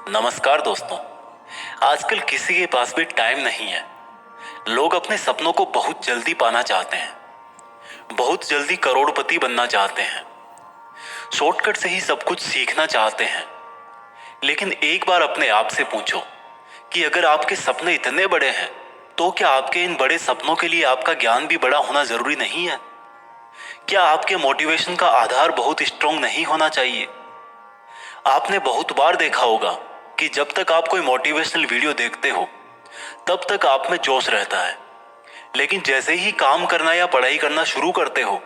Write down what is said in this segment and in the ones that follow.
नमस्कार दोस्तों। आजकल किसी के पास भी टाइम नहीं है। लोग अपने सपनों को बहुत जल्दी पाना चाहते हैं, बहुत जल्दी करोड़पति बनना चाहते हैं, शॉर्टकट से ही सब कुछ सीखना चाहते हैं। लेकिन एक बार अपने आप से पूछो कि अगर आपके सपने इतने बड़े हैं तो क्या आपके इन बड़े सपनों के लिए आपका ज्ञान भी बड़ा होना जरूरी नहीं है? क्या आपके मोटिवेशन का आधार बहुत स्ट्रांग नहीं होना चाहिए? आपने बहुत बार देखा होगा कि जब तक आप कोई मोटिवेशनल वीडियो देखते हो तब तक आप में जोश रहता है, लेकिन जैसे ही काम करना या पढ़ाई करना शुरू करते हो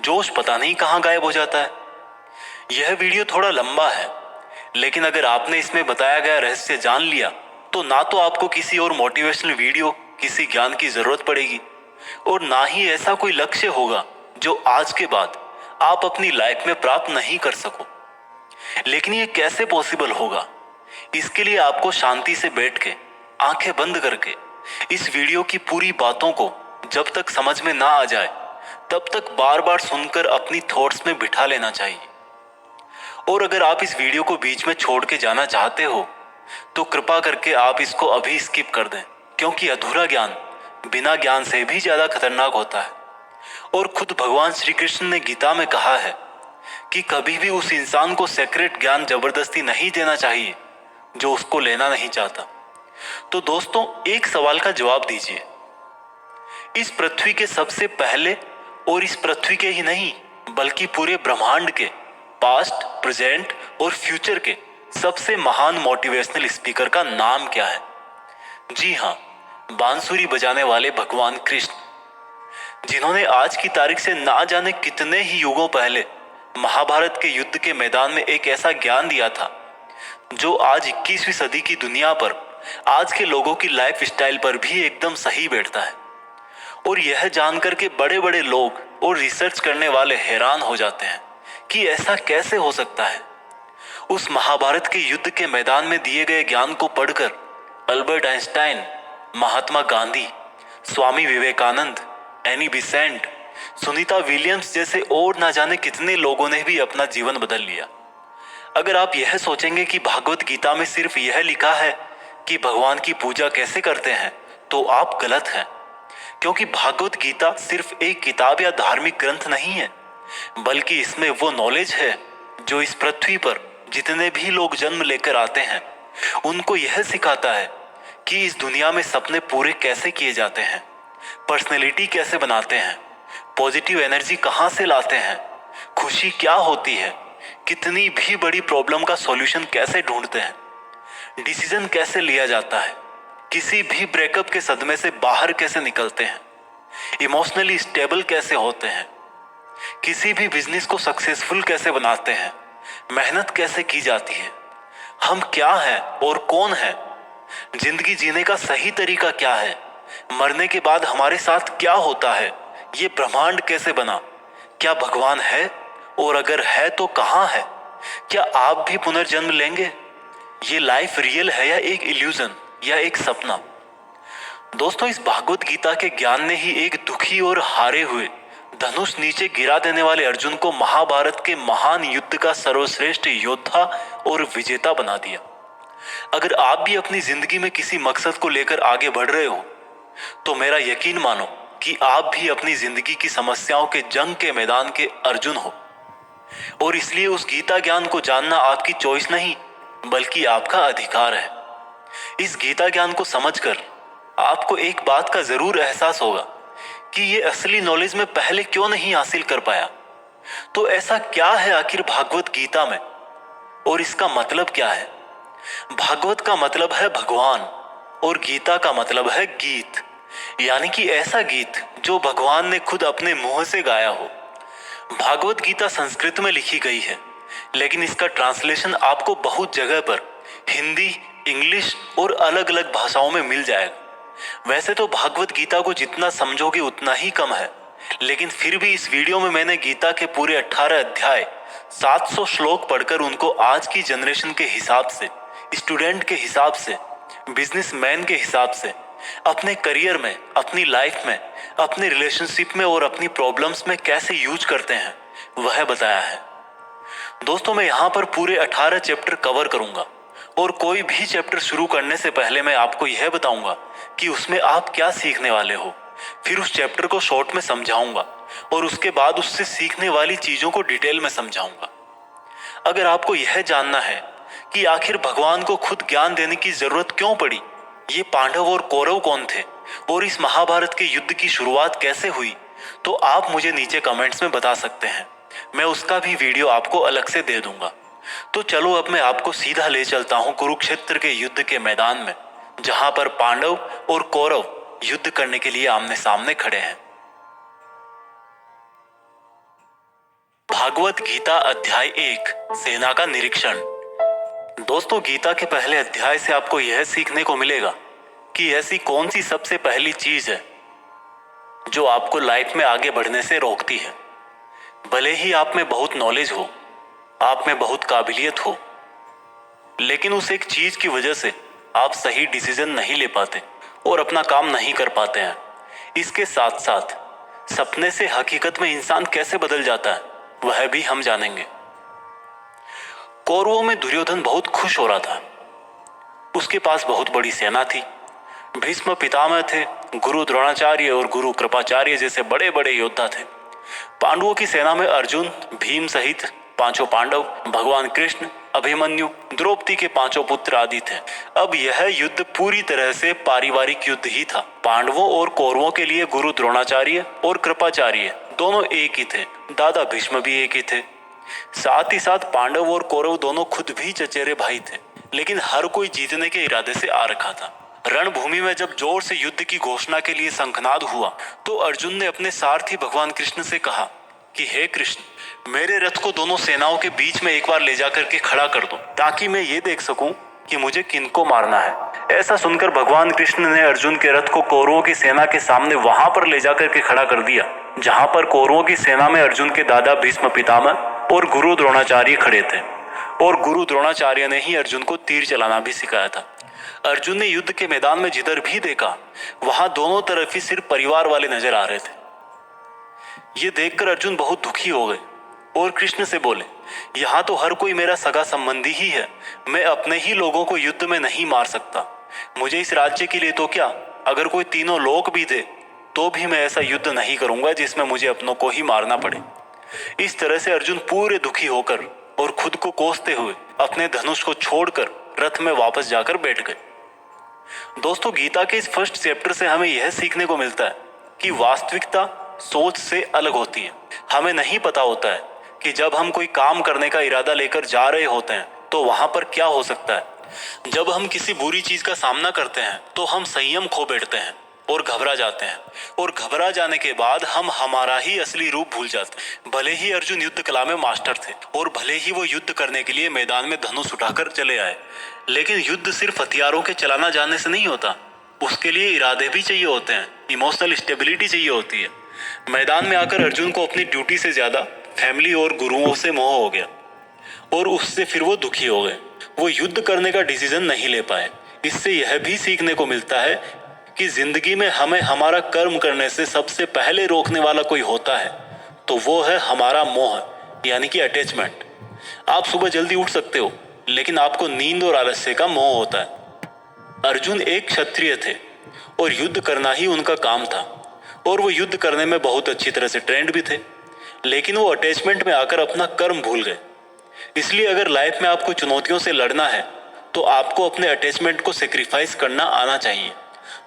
जोश पता नहीं कहाँ गायब हो जाता है। यह वीडियो थोड़ा लंबा है, लेकिन अगर आपने इसमें बताया गया रहस्य जान लिया तो ना तो आपको किसी और मोटिवेशनल वीडियो, किसी ज्ञान की जरूरत पड़ेगी और ना ही ऐसा कोई लक्ष्य होगा जो आज के बाद आप अपनी लाइफ में प्राप्त नहीं कर सको। लेकिन ये कैसे पॉसिबल होगा? इसके लिए आपको शांति से बैठ के, आंखें बंद करके इस वीडियो की पूरी बातों को जब तक समझ में ना आ जाए तब तक बार बार सुनकर अपनी थॉट्स में बिठा लेना चाहिए। और अगर आप इस वीडियो को बीच में छोड़ के जाना चाहते हो तो कृपा करके आप इसको अभी स्किप कर दें, क्योंकि अधूरा ज्ञान बिना ज्ञान से भी ज्यादा खतरनाक होता है। और खुद भगवान श्री कृष्ण ने गीता में कहा है कि कभी भी उस इंसान को सेक्रेट ज्ञान जबरदस्ती नहीं देना चाहिए जो उसको लेना नहीं चाहता। तो दोस्तों, एक सवाल का जवाब दीजिए। इस पृथ्वी के सबसे पहले, और इस पृथ्वी के ही नहीं बल्कि पूरे ब्रह्मांड के पास्ट, प्रेजेंट और फ्यूचर के सबसे महान मोटिवेशनल स्पीकर का नाम क्या है? जी हाँ, बांसुरी बजाने वाले भगवान कृष्ण, जिन्होंने आज की तारीख से ना जाने कितने ही युगों पहले महाभारत के युद्ध के मैदान में एक ऐसा ज्ञान दिया था जो आज 21वीं सदी की दुनिया पर, आज के लोगों की लाइफ स्टाइल पर भी एकदम सही बैठता है। और यह जानकर के बड़े बड़े लोग और रिसर्च करने वाले हैरान हो जाते हैं कि ऐसा कैसे हो सकता है। उस महाभारत के युद्ध के मैदान में दिए गए ज्ञान को पढ़कर Albert Einstein, Mahatma Gandhi, Swami Vivekananda, Annie Besant, Sunita Williams जैसे और ना जाने कितने लोगों ने भी अपना जीवन बदल लिया। अगर आप यह सोचेंगे कि भागवत गीता में सिर्फ यह लिखा है कि भगवान की पूजा कैसे करते हैं तो आप गलत हैं, क्योंकि भागवत गीता सिर्फ एक किताब या धार्मिक ग्रंथ नहीं है, बल्कि इसमें वो नॉलेज है जो इस पृथ्वी पर जितने भी लोग जन्म लेकर आते हैं उनको यह सिखाता है कि इस दुनिया में सपने पूरे कैसे किए जाते हैं, पर्सनैलिटी कैसे बनाते हैं, पॉजिटिव एनर्जी कहाँ से लाते हैं, खुशी क्या होती है, कितनी भी बड़ी प्रॉब्लम का सॉल्यूशन कैसे ढूंढते हैं, डिसीजन कैसे लिया जाता है, किसी भी ब्रेकअप के सदमे से बाहर कैसे निकलते हैं, इमोशनली स्टेबल कैसे होते हैं, किसी भी बिजनेस को सक्सेसफुल कैसे बनाते हैं, मेहनत कैसे की जाती है, हम क्या हैं और कौन है, जिंदगी जीने का सही तरीका क्या है, मरने के बाद हमारे साथ क्या होता है, ये ब्रह्मांड कैसे बना, क्या भगवान है और अगर है तो कहाँ है, क्या आप भी पुनर्जन्म लेंगे, ये लाइफ रियल है या एक इल्यूजन या एक सपना। दोस्तों, इस भागवत गीता के ज्ञान ने ही एक दुखी और हारे हुए, धनुष नीचे गिरा देने वाले अर्जुन को महाभारत के महान युद्ध का सर्वश्रेष्ठ योद्धा और विजेता बना दिया। अगर आप भी अपनी जिंदगी में किसी मकसद को लेकर आगे बढ़ रहे हो तो मेरा यकीन मानो कि आप भी अपनी जिंदगी की समस्याओं के जंग के मैदान के अर्जुन हो। और इसलिए उस गीता ज्ञान को जानना आपकी चॉइस नहीं बल्कि आपका अधिकार है। इस गीता ज्ञान को समझकर आपको एक बात का जरूर एहसास होगा कि ये असली नॉलेज में पहले क्यों नहीं हासिल कर पाया। तो ऐसा क्या है आखिर भागवत गीता में, और इसका मतलब क्या है? भागवत का मतलब है भगवान और गीता का मतलब है गीत, यानी कि ऐसा गीत जो भगवान ने खुद अपने मुंह से गाया हो। भागवत गीता संस्कृत में लिखी गई है, लेकिन इसका ट्रांसलेशन आपको बहुत जगह पर हिंदी, इंग्लिश और अलग अलग भाषाओं में मिल जाएगा। वैसे तो भागवत गीता को जितना समझोगे उतना ही कम है, लेकिन फिर भी इस वीडियो में मैंने गीता के पूरे 18 अध्याय, 700 श्लोक पढ़कर उनको आज की जनरेशन के हिसाब से, स्टूडेंट के हिसाब से, बिजनेसमैन के हिसाब से, अपने करियर में, अपनी लाइफ में, अपने रिलेशनशिप में और अपनी प्रॉब्लम्स में कैसे यूज करते हैं वह बताया है। दोस्तों, मैं यहाँ पर पूरे 18 चैप्टर कवर करूंगा और कोई भी चैप्टर शुरू करने से पहले मैं आपको यह बताऊंगा कि उसमें आप क्या सीखने वाले हो। फिर उस चैप्टर को शॉर्ट में समझाऊंगा और उसके बाद उससे सीखने वाली चीजों को डिटेल में समझाऊंगा। अगर आपको यह जानना है कि आखिर भगवान को खुद ज्ञान देने की जरूरत क्यों पड़ी, ये पांडव और कौरव कौन थे और इस महाभारत के युद्ध की शुरुआत कैसे हुई, तो आप मुझे नीचे कमेंट्स में बता सकते हैं। मैं उसका भी वीडियो आपको अलग से दे दूंगा। तो चलो अब मैं आपको सीधा ले चलता हूं कुरुक्षेत्र के युद्ध के मैदान में, जहां पर पांडव और कौरव युद्ध करने के लिए आमने सामने खड़े हैं। भागवत गीता अध्याय 1 सेना का निरीक्षण। दोस्तों, गीता के पहले अध्याय से आपको यह सीखने को मिलेगा कि ऐसी कौन सी सबसे पहली चीज है जो आपको लाइफ में आगे बढ़ने से रोकती है। भले ही आप में बहुत नॉलेज हो, आप में बहुत काबिलियत हो, लेकिन उस एक चीज की वजह से आप सही डिसीजन नहीं ले पाते और अपना काम नहीं कर पाते हैं। इसके साथ साथ सपने से हकीकत में इंसान कैसे बदल जाता है वह भी हम जानेंगे। कौरवों में दुर्योधन बहुत खुश हो रहा था। उसके पास बहुत बड़ी सेना थी। भीष्म पितामह थे, गुरु द्रोणाचार्य और गुरु कृपाचार्य जैसे बड़े बड़े योद्धा थे। पांडवों की सेना में अर्जुन, भीम सहित पांचों पांडव, भगवान कृष्ण, अभिमन्यु, द्रौपदी के पांचों पुत्र आदि थे। अब यह युद्ध पूरी तरह से पारिवारिक युद्ध ही था। पांडवों और कौरवों के लिए गुरु द्रोणाचार्य और कृपाचार्य दोनों एक ही थे। दादा भीष्म भी एक ही थे। साथ ही साथ पांडव और कौरव दोनों खुद भी चचेरे भाई थे, लेकिन हर कोई जीतने के इरादे से आ रखा था। रणभूमि में जब जोर से युद्ध की घोषणा के लिए शंखनाद हुआ तो अर्जुन ने अपने सारथी भगवान कृष्ण से कहा कि हे कृष्ण, मेरे रथ को दोनों सेनाओं के बीच में एक बार ले जाकर के खड़ा कर दो, ताकि मैं ये देख सकूं कि मुझे किनको मारना है। ऐसा सुनकर भगवान कृष्ण ने अर्जुन के रथ को कौरवों की सेना के सामने वहां पर ले जाकर के खड़ा कर दिया, जहां पर कौरवों की सेना में अर्जुन के दादा भीष्म पितामह और गुरु द्रोणाचार्य खड़े थे। और गुरु द्रोणाचार्य ने ही अर्जुन को तीर चलाना भी सिखाया था। अर्जुन ने युद्ध के मैदान में जिधर भी देखा वहां दोनों तरफ ही सिर्फ परिवार वाले नजर आ रहे थे। ये देखकर अर्जुन बहुत दुखी हो गए और कृष्ण से बोले, यहाँ तो हर कोई मेरा सगा संबंधी ही है, मैं अपने ही लोगों को युद्ध में नहीं मार सकता। मुझे इस राज्य के लिए तो क्या, अगर कोई तीनों लोक भी दे तो भी मैं ऐसा युद्ध नहीं करूंगा जिसमें मुझे अपनों को ही मारना पड़े। इस तरह से अर्जुन पूरे दुखी होकर और खुद को कोसते हुए अपने धनुष को छोड़कर रथ में वापस जाकर बैठ गए। दोस्तों, गीता के इस फर्स्ट चैप्टर से हमें यह सीखने को मिलता है कि वास्तविकता सोच से अलग होती है। हमें नहीं पता होता है कि जब हम कोई काम करने का इरादा लेकर जा रहे होते हैं तो वहां पर क्या हो सकता है। जब हम किसी बुरी चीज का सामना करते हैं तो हम संयम खो बैठते हैं और घबरा जाते हैं, और घबरा जाने के बाद हम हमारा ही असली रूप भूल जाते हैं। भले ही अर्जुन युद्ध कला में मास्टर थे और भले ही वो युद्ध करने के लिए मैदान में धनुष उठाकर चले आए, लेकिन युद्ध सिर्फ हथियारों के चलाना जानने से नहीं होता। उसके लिए इरादे भी चाहिए होते हैं, इमोशनल स्टेबिलिटी चाहिए होती है। मैदान में आकर अर्जुन को अपनी ड्यूटी से ज्यादा फैमिली और गुरुओं से मोह हो गया और उससे फिर वो दुखी हो गए। वो युद्ध करने का डिसीजन नहीं ले पाए। इससे यह भी सीखने को मिलता है कि जिंदगी में हमें हमारा कर्म करने से सबसे पहले रोकने वाला कोई होता है तो वो है हमारा मोह, यानी कि अटैचमेंट। आप सुबह जल्दी उठ सकते हो, लेकिन आपको नींद और आलस्य का मोह होता है। अर्जुन एक क्षत्रिय थे और युद्ध करना ही उनका काम था, और वो युद्ध करने में बहुत अच्छी तरह से ट्रेंड भी थे, लेकिन वो अटैचमेंट में आकर अपना कर्म भूल गए। इसलिए अगर लाइफ में आपको चुनौतियों से लड़ना है तो आपको अपने अटैचमेंट को सेक्रीफाइस करना आना चाहिए।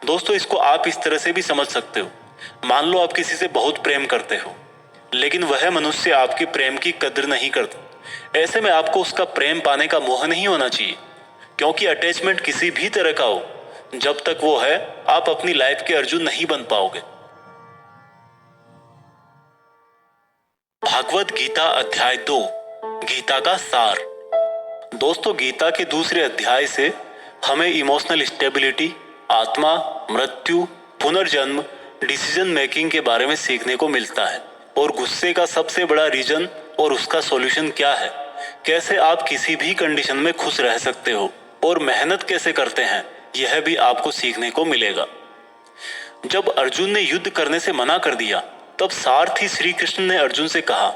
दोस्तों, इसको आप इस तरह से भी समझ सकते हो। मान लो आप किसी से बहुत प्रेम करते हो, लेकिन वह मनुष्य आपके प्रेम की कद्र नहीं करता। ऐसे में आपको उसका प्रेम पाने का मोह नहीं होना चाहिए, क्योंकि अटैचमेंट किसी भी तरह का हो, जब तक वो है आप अपनी लाइफ के अर्जुन नहीं बन पाओगे। भागवत गीता अध्याय 2 गीता का सार। दोस्तों, गीता के दूसरे अध्याय से हमें इमोशनल स्टेबिलिटी, आत्मा, मृत्यु, पुनर्जन्म, डिसीजन मेकिंग के बारे में सीखने को मिलता है, और गुस्से का सबसे बड़ा रीजन और उसका सॉल्यूशन क्या है, कैसे आप किसी भी कंडीशन में खुश रह सकते हो और मेहनत कैसे करते हैं, यह भी आपको सीखने को मिलेगा। जब अर्जुन ने युद्ध करने से मना कर दिया तब सारथी श्री कृष्ण ने अर्जुन से कहा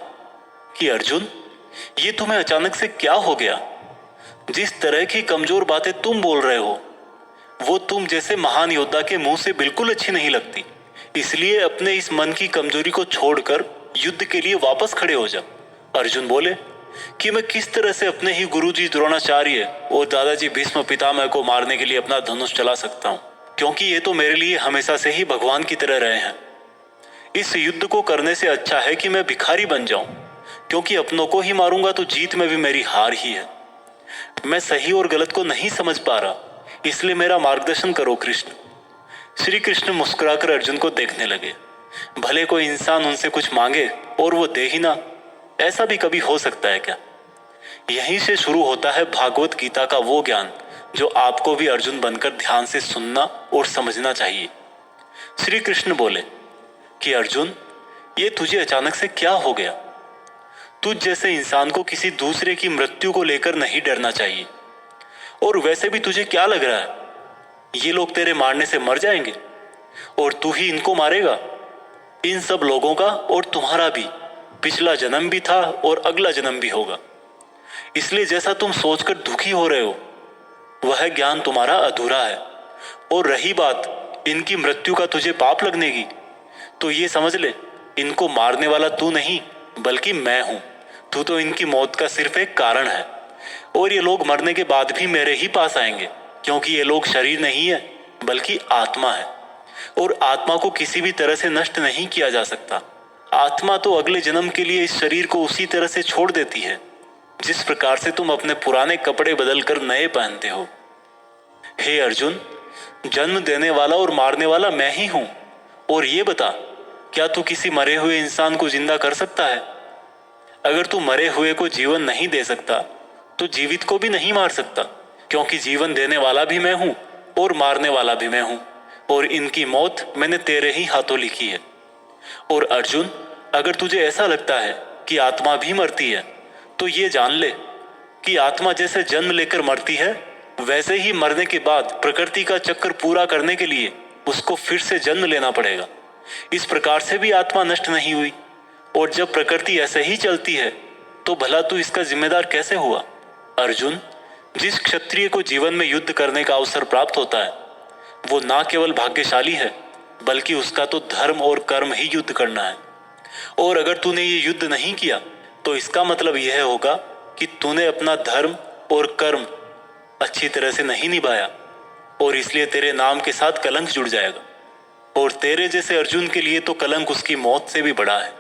कि अर्जुन, ये तुम्हें अचानक से क्या हो गया? जिस तरह की कमजोर बातें तुम बोल रहे हो वो तुम जैसे महान योद्धा के मुंह से बिल्कुल अच्छी नहीं लगती। इसलिए अपने इस मन की कमजोरी को छोड़कर युद्ध के लिए वापस खड़े हो जा। अर्जुन बोले कि मैं किस तरह से अपने ही गुरुजी द्रोणाचार्य और दादाजी भीष्म पितामह को मारने के लिए अपना धनुष चला सकता हूँ, क्योंकि ये तो मेरे लिए हमेशा से ही भगवान की तरह रहे हैं। इस युद्ध को करने से अच्छा है कि मैं भिखारी बन जाऊं, क्योंकि अपनों को ही मारूंगा तो जीत में भी मेरी हार ही है। मैं सही और गलत को नहीं समझ पा रहा, इसलिए मेरा मार्गदर्शन करो कृष्ण। श्री कृष्ण मुस्कुराकर अर्जुन को देखने लगे। भले कोई इंसान उनसे कुछ मांगे और वो दे ही ना, ऐसा भी कभी हो सकता है क्या? यहीं से शुरू होता है भागवत गीता का वो ज्ञान जो आपको भी अर्जुन बनकर ध्यान से सुनना और समझना चाहिए। श्री कृष्ण बोले कि अर्जुन, ये तुझे अचानक से क्या हो गया? तुझ जैसे इंसान को किसी दूसरे की मृत्यु को लेकर नहीं डरना चाहिए। और वैसे भी तुझे क्या लग रहा है, ये लोग तेरे मारने से मर जाएंगे और तू ही इनको मारेगा? इन सब लोगों का और तुम्हारा भी पिछला जन्म भी था और अगला जन्म भी होगा। इसलिए जैसा तुम सोचकर दुखी हो रहे हो वह ज्ञान तुम्हारा अधूरा है। और रही बात इनकी मृत्यु का तुझे पाप लगने की, तो ये समझ ले, इनको मारने वाला तू नहीं बल्कि मैं हूं। तू तो इनकी मौत का सिर्फ एक कारण है और ये लोग मरने के बाद भी मेरे ही पास आएंगे, क्योंकि ये लोग शरीर नहीं है बल्कि आत्मा है और आत्मा को किसी भी तरह से नष्ट नहीं किया जा सकता। आत्मा तो अगले जन्म के लिए इस शरीर को उसी तरह से छोड़ देती है जिस प्रकार से तुम अपने पुराने कपड़े बदलकर नए पहनते हो। हे अर्जुन, जन्म देने वाला और मारने वाला मैं ही हूं। और ये बता, क्या तू किसी मरे हुए इंसान को जिंदा कर सकता है? अगर तू मरे हुए को जीवन नहीं दे सकता तो जीवित को भी नहीं मार सकता, क्योंकि जीवन देने वाला भी मैं हूं और मारने वाला भी मैं हूं, और इनकी मौत मैंने तेरे ही हाथों लिखी है। और अर्जुन, अगर तुझे ऐसा लगता है कि आत्मा भी मरती है तो ये जान ले कि आत्मा जैसे जन्म लेकर मरती है वैसे ही मरने के बाद प्रकृति का चक्र पूरा करने के लिए उसको फिर से जन्म लेना पड़ेगा। इस प्रकार से भी आत्मा नष्ट नहीं हुई। और जब प्रकृति ऐसे ही चलती है तो भला तू इसका जिम्मेदार कैसे हुआ? अर्जुन, जिस क्षत्रिय को जीवन में युद्ध करने का अवसर प्राप्त होता है वो ना केवल भाग्यशाली है बल्कि उसका तो धर्म और कर्म ही युद्ध करना है। और अगर तूने ये युद्ध नहीं किया तो इसका मतलब यह होगा कि तूने अपना धर्म और कर्म अच्छी तरह से नहीं निभाया और इसलिए तेरे नाम के साथ कलंक जुड़ जाएगा। और तेरे जैसे अर्जुन के लिए तो कलंक उसकी मौत से भी बड़ा है।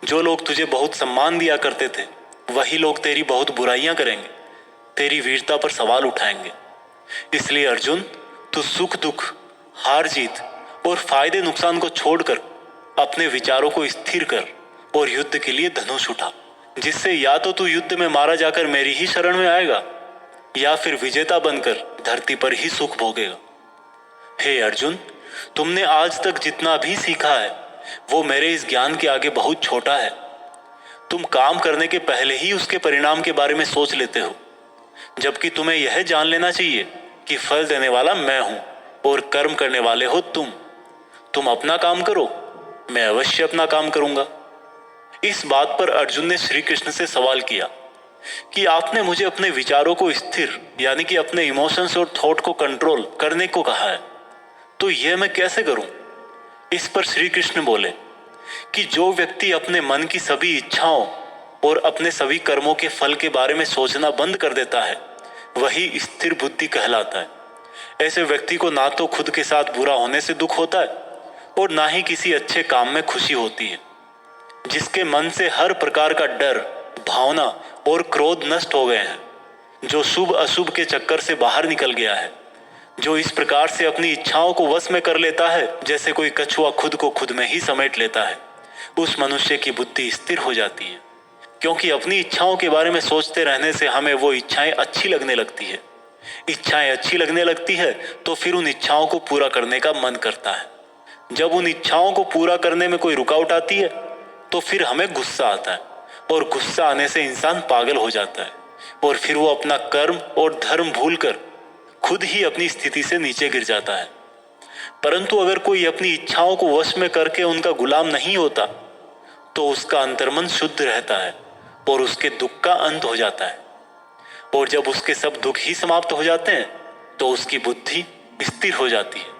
जो लोग तुझे बहुत सम्मान दिया करते थे वही लोग तेरी बहुत बुराइयां करेंगे, तेरी वीरता पर सवाल उठाएंगे। इसलिए अर्जुन, तू सुख दुख, हार जीत और फायदे नुकसान को छोड़कर अपने विचारों को स्थिर कर और युद्ध के लिए धनुष उठा, जिससे या तो तू युद्ध में मारा जाकर मेरी ही शरण में आएगा या फिर विजेता बनकर धरती पर ही सुख भोगेगा। हे अर्जुन, तुमने आज तक जितना भी सीखा है वो मेरे इस ज्ञान के आगे बहुत छोटा है। तुम काम करने के पहले ही उसके परिणाम के बारे में सोच लेते हो, जबकि तुम्हें यह जान लेना चाहिए कि फल देने वाला मैं हूं और कर्म करने वाले हो तुम। तुम अपना काम करो, मैं अवश्य अपना काम करूंगा। इस बात पर अर्जुन ने श्री कृष्ण से सवाल किया कि आपने मुझे अपने विचारों को स्थिर यानी कि अपने इमोशंस और थॉट को कंट्रोल करने को कहा है, तो यह मैं कैसे करूं? इस पर श्री कृष्ण बोले कि जो व्यक्ति अपने मन की सभी इच्छाओं और अपने सभी कर्मों के फल के बारे में सोचना बंद कर देता है वही स्थिर बुद्धि कहलाता है। ऐसे व्यक्ति को ना तो खुद के साथ बुरा होने से दुख होता है और ना ही किसी अच्छे काम में खुशी होती है। जिसके मन से हर प्रकार का डर, भावना और क्रोध नष्ट हो गए हैं, जो शुभ अशुभ के चक्कर से बाहर निकल गया है, जो इस प्रकार से अपनी इच्छाओं को वश में कर लेता है जैसे कोई कछुआ खुद को खुद में ही समेट लेता है, उस मनुष्य की बुद्धि स्थिर हो जाती है। क्योंकि अपनी इच्छाओं के बारे में सोचते रहने से हमें वो इच्छाएं अच्छी लगने लगती है। इच्छाएं अच्छी लगने लगती है तो फिर उन इच्छाओं को पूरा करने का मन करता है। जब उन इच्छाओं को पूरा करने में कोई रुकावट आती है तो फिर हमें गुस्सा आता है और गुस्सा आने से इंसान पागल हो जाता है और फिर वो अपना कर्म और धर्म भूलकर खुद ही अपनी स्थिति से नीचे गिर जाता है। परंतु अगर कोई अपनी इच्छाओं को वश में करके उनका गुलाम नहीं होता तो उसका अंतर्मन शुद्ध रहता है और उसके दुख का अंत हो जाता है। और जब उसके सब दुख ही समाप्त हो जाते हैं तो उसकी बुद्धि स्थिर हो जाती है।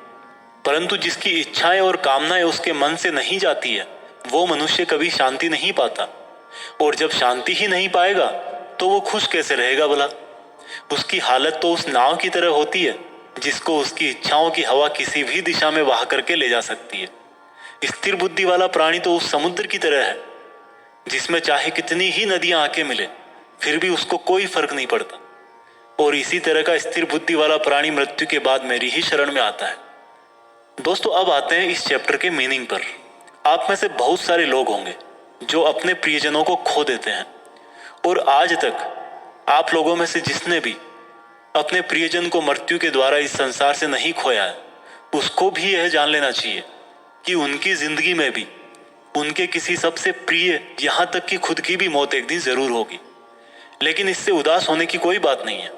परंतु जिसकी इच्छाएं और कामनाएं उसके मन से नहीं जाती है वो मनुष्य कभी शांति नहीं पाता, और जब शांति ही नहीं पाएगा तो वो खुश कैसे रहेगा भला। उसकी हालत तो उस नाव की तरह होती है जिसको उसकी इच्छाओं की हवा किसी भी दिशा में बहा करके ले जा सकती है। स्थिर बुद्धि वाला प्राणी तो उस समुद्र की तरह है जिसमें चाहे कितनी ही नदियां आके मिले फिर भी उसको कोई फर्क नहीं पड़ता। और इसी तरह का स्थिर बुद्धि वाला प्राणी मृत्यु के बाद मेरी ही शरण में आता है। दोस्तों, अब आते हैं इस चैप्टर के मीनिंग पर। आप में से बहुत सारे लोग होंगे जो अपने प्रियजनों को खो देते हैं, और आज तक आप लोगों में से जिसने भी अपने प्रियजन को मृत्यु के द्वारा इस संसार से नहीं खोया है उसको भी यह जान लेना चाहिए कि उनकी जिंदगी में भी उनके किसी सबसे प्रिय, यहाँ तक कि खुद की भी मौत एक दिन जरूर होगी। लेकिन इससे उदास होने की कोई बात नहीं है,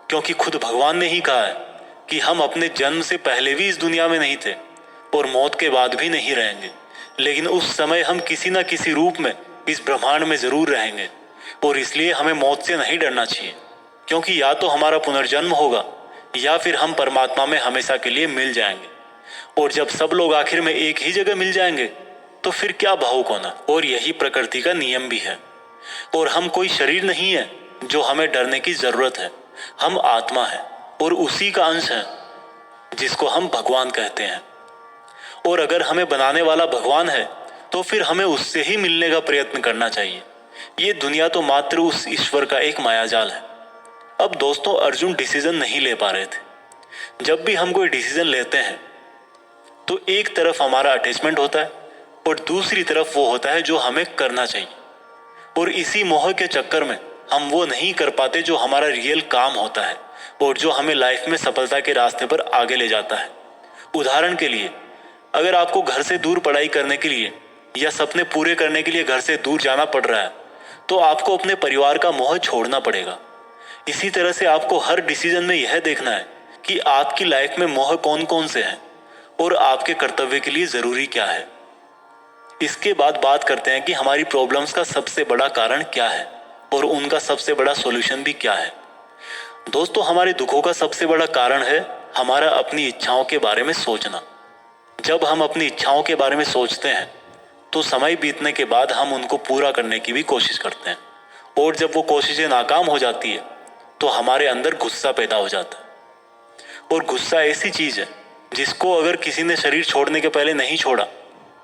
क्योंकि खुद भगवान ने ही कहा है कि हम अपने जन्म से पहले भी इस दुनिया में नहीं थे और मौत के बाद भी नहीं रहेंगे, लेकिन उस समय हम किसी न किसी रूप में इस ब्रह्मांड में जरूर रहेंगे। और इसलिए हमें मौत से नहीं डरना चाहिए, क्योंकि या तो हमारा पुनर्जन्म होगा या फिर हम परमात्मा में हमेशा के लिए मिल जाएंगे। और जब सब लोग आखिर में एक ही जगह मिल जाएंगे तो फिर क्या भावुक होना। और यही प्रकृति का नियम भी है। और हम कोई शरीर नहीं है जो हमें डरने की जरूरत है। हम आत्मा है और उसी का अंश है जिसको हम भगवान कहते हैं। और अगर हमें बनाने वाला भगवान है तो फिर हमें उससे ही मिलने का प्रयत्न करना चाहिए। ये दुनिया तो मात्र उस ईश्वर का एक मायाजाल है। अब दोस्तों, अर्जुन डिसीजन नहीं ले पा रहे थे। जब भी हम कोई डिसीजन लेते हैं तो एक तरफ हमारा अटैचमेंट होता है और दूसरी तरफ वो होता है जो हमें करना चाहिए। और इसी मोह के चक्कर में हम वो नहीं कर पाते जो हमारा रियल काम होता है और जो हमें लाइफ में सफलता के रास्ते पर आगे ले जाता है। उदाहरण के लिए, अगर आपको घर से दूर पढ़ाई करने के लिए या सपने पूरे करने के लिए घर से दूर जाना पड़ रहा है तो आपको अपने परिवार का मोह छोड़ना पड़ेगा। इसी तरह से आपको हर डिसीजन में यह देखना है कि आपकी लाइफ में मोह कौन कौन से हैं और आपके कर्तव्य के लिए जरूरी क्या है। इसके बाद बात करते हैं कि हमारी प्रॉब्लम्स का सबसे बड़ा कारण क्या है और उनका सबसे बड़ा सॉल्यूशन भी क्या है। दोस्तों, हमारे दुखों का सबसे बड़ा कारण है हमारा अपनी इच्छाओं के बारे में सोचना। जब हम अपनी इच्छाओं के बारे में सोचते हैं तो समय बीतने के बाद हम उनको पूरा करने की भी कोशिश करते हैं, और जब वो कोशिशें नाकाम हो जाती है तो हमारे अंदर गुस्सा पैदा हो जाता है। और गुस्सा ऐसी चीज है जिसको अगर किसी ने शरीर छोड़ने के पहले नहीं छोड़ा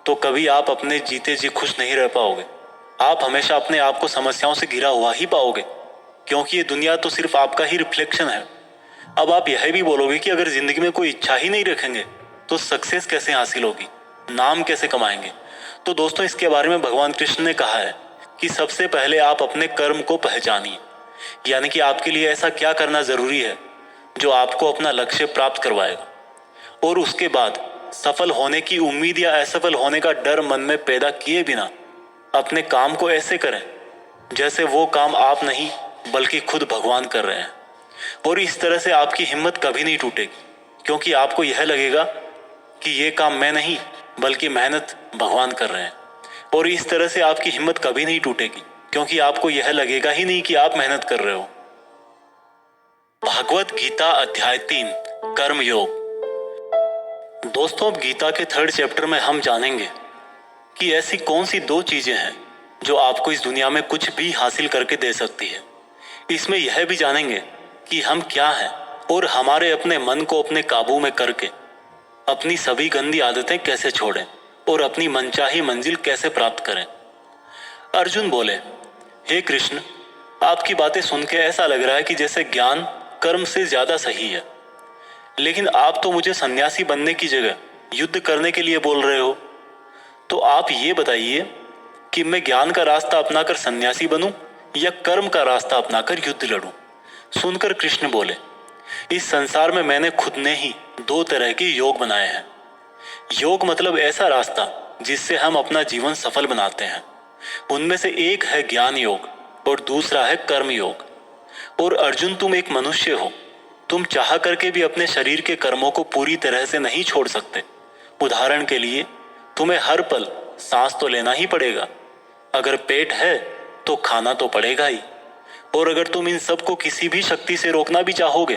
तो कभी आप अपने जीते जी खुश नहीं रह पाओगे। आप हमेशा अपने आप को समस्याओं से घिरा हुआ ही पाओगे, क्योंकि ये दुनिया तो सिर्फ आपका ही रिफ्लेक्शन है। अब आप यह भी बोलोगे कि अगर जिंदगी में कोई इच्छा ही नहीं रखेंगे तो सक्सेस कैसे हासिल होगी, नाम कैसे कमाएंगे। तो दोस्तों, इसके बारे में भगवान कृष्ण ने कहा है कि सबसे पहले आप अपने कर्म को पहचानिए, यानी कि आपके लिए ऐसा क्या करना जरूरी है जो आपको अपना लक्ष्य प्राप्त करवाएगा। और उसके बाद सफल होने की उम्मीद या असफल होने का डर मन में पैदा किए बिना अपने काम को ऐसे करें जैसे वो काम आप नहीं बल्कि खुद भगवान कर रहे हैं। और इस तरह से आपकी हिम्मत कभी नहीं टूटेगी, क्योंकि आपको यह लगेगा कि ये काम मैं नहीं बल्कि मेहनत भगवान कर रहे हैं। और इस तरह से आपकी हिम्मत कभी नहीं टूटेगी, क्योंकि आपको यह लगेगा ही नहीं कि आप मेहनत कर रहे हो। भागवत गीता अध्याय 3 कर्म योग। दोस्तों, अब गीता के 3rd चैप्टर में हम जानेंगे कि ऐसी कौन सी 2 चीजें हैं जो आपको इस दुनिया में कुछ भी हासिल करके दे सकती है। इसमें यह भी जानेंगे कि हम क्या हैं और हमारे अपने मन को अपने काबू में करके अपनी सभी गंदी आदतें कैसे छोड़ें और अपनी मनचाही मंजिल कैसे प्राप्त करें। अर्जुन बोले, हे कृष्ण, आपकी बातें सुन के ऐसा लग रहा है कि जैसे ज्ञान कर्म से ज्यादा सही है, लेकिन आप तो मुझे सन्यासी बनने की जगह युद्ध करने के लिए बोल रहे हो। तो आप ये बताइए कि मैं ज्ञान का रास्ता अपनाकर सन्यासी बनूं या कर्म का रास्ता अपनाकर युद्ध लड़ूं। सुनकर कृष्ण बोले, इस संसार में मैंने खुद ने ही 2 तरह के योग बनाए हैं। योग मतलब ऐसा रास्ता जिससे हम अपना जीवन सफल बनाते हैं। उनमें से एक है ज्ञान योग और दूसरा है कर्म योग। और अर्जुन, तुम एक मनुष्य हो, तुम चाह करके भी अपने शरीर के कर्मों को पूरी तरह से नहीं छोड़ सकते। उदाहरण के लिए, तुम्हें हर पल सांस तो लेना ही पड़ेगा। अगर पेट है तो खाना तो पड़ेगा ही। और अगर तुम इन सब को किसी भी शक्ति से रोकना भी चाहोगे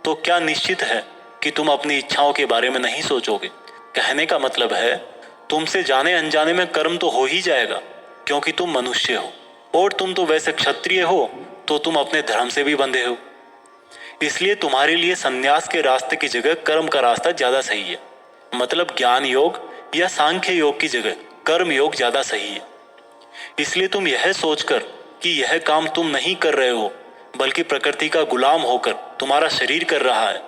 तो क्या निश्चित है कि तुम अपनी इच्छाओं के बारे में नहीं सोचोगे। कहने का मतलब है तुमसे जाने अनजाने में कर्म तो हो ही जाएगा, क्योंकि तुम मनुष्य हो और तुम तो वैसे क्षत्रिय हो तो तुम अपने धर्म से भी बंधे हो। इसलिए तुम्हारे लिए संन्यास के रास्ते की जगह कर्म का रास्ता ज्यादा सही है। मतलब ज्ञान योग या सांख्य योग की जगह कर्म योग ज्यादा सही है। इसलिए तुम यह सोचकर कि यह काम तुम नहीं कर रहे हो बल्कि प्रकृति का गुलाम होकर तुम्हारा शरीर कर रहा है,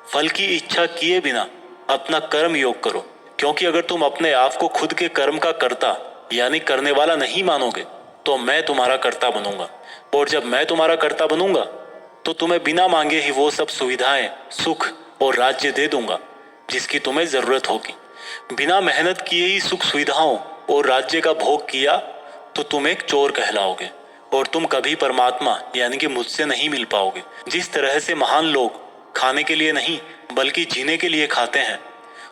फल की इच्छा किए बिना अपना कर्म योग करो। क्योंकि अगर तुम अपने आप को खुद के कर्म का कर्ता यानी करने वाला नहीं मानोगे तो मैं तुम्हारा कर्ता बनूंगा, और जब मैं तुम्हारा कर्ता बनूंगा तो तुम्हें बिना मांगे ही वो सब सुविधाएं, सुख और राज्य दे दूंगा जिसकी तुम्हें जरूरत होगी। बिना मेहनत किए ही सुख सुविधाओं और राज्य का भोग किया तो तुम एक चोर कहलाओगे और तुम कभी परमात्मा यानी कि मुझसे नहीं मिल पाओगे। जिस तरह से महान लोग खाने के लिए नहीं बल्कि जीने के लिए खाते हैं,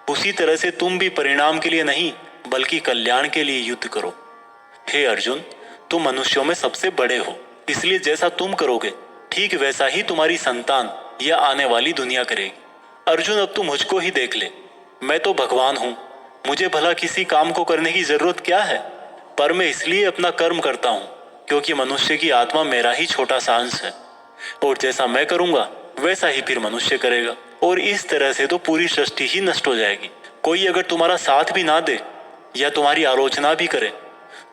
उसी तरह से तुम भी परिणाम के लिए नहीं बल्कि कल्याण के लिए युद्ध करो। हे अर्जुन, तुम मनुष्यों में सबसे बड़े हो, इसलिए जैसा तुम करोगे ठीक वैसा ही तुम्हारी संतान या आने वाली दुनिया करेगी। अर्जुन, अब तू मुझको ही देख ले, मैं तो भगवान हूं, मुझे भला किसी काम को करने की जरूरत क्या है। पर मैं इसलिए अपना कर्म करता हूं क्योंकि मनुष्य की आत्मा मेरा ही छोटा सा अंश है, और जैसा मैं करूंगा वैसा ही फिर मनुष्य करेगा, और इस तरह से तो पूरी सृष्टि ही नष्ट हो जाएगी। कोई अगर तुम्हारा साथ भी ना दे या तुम्हारी आलोचना भी करे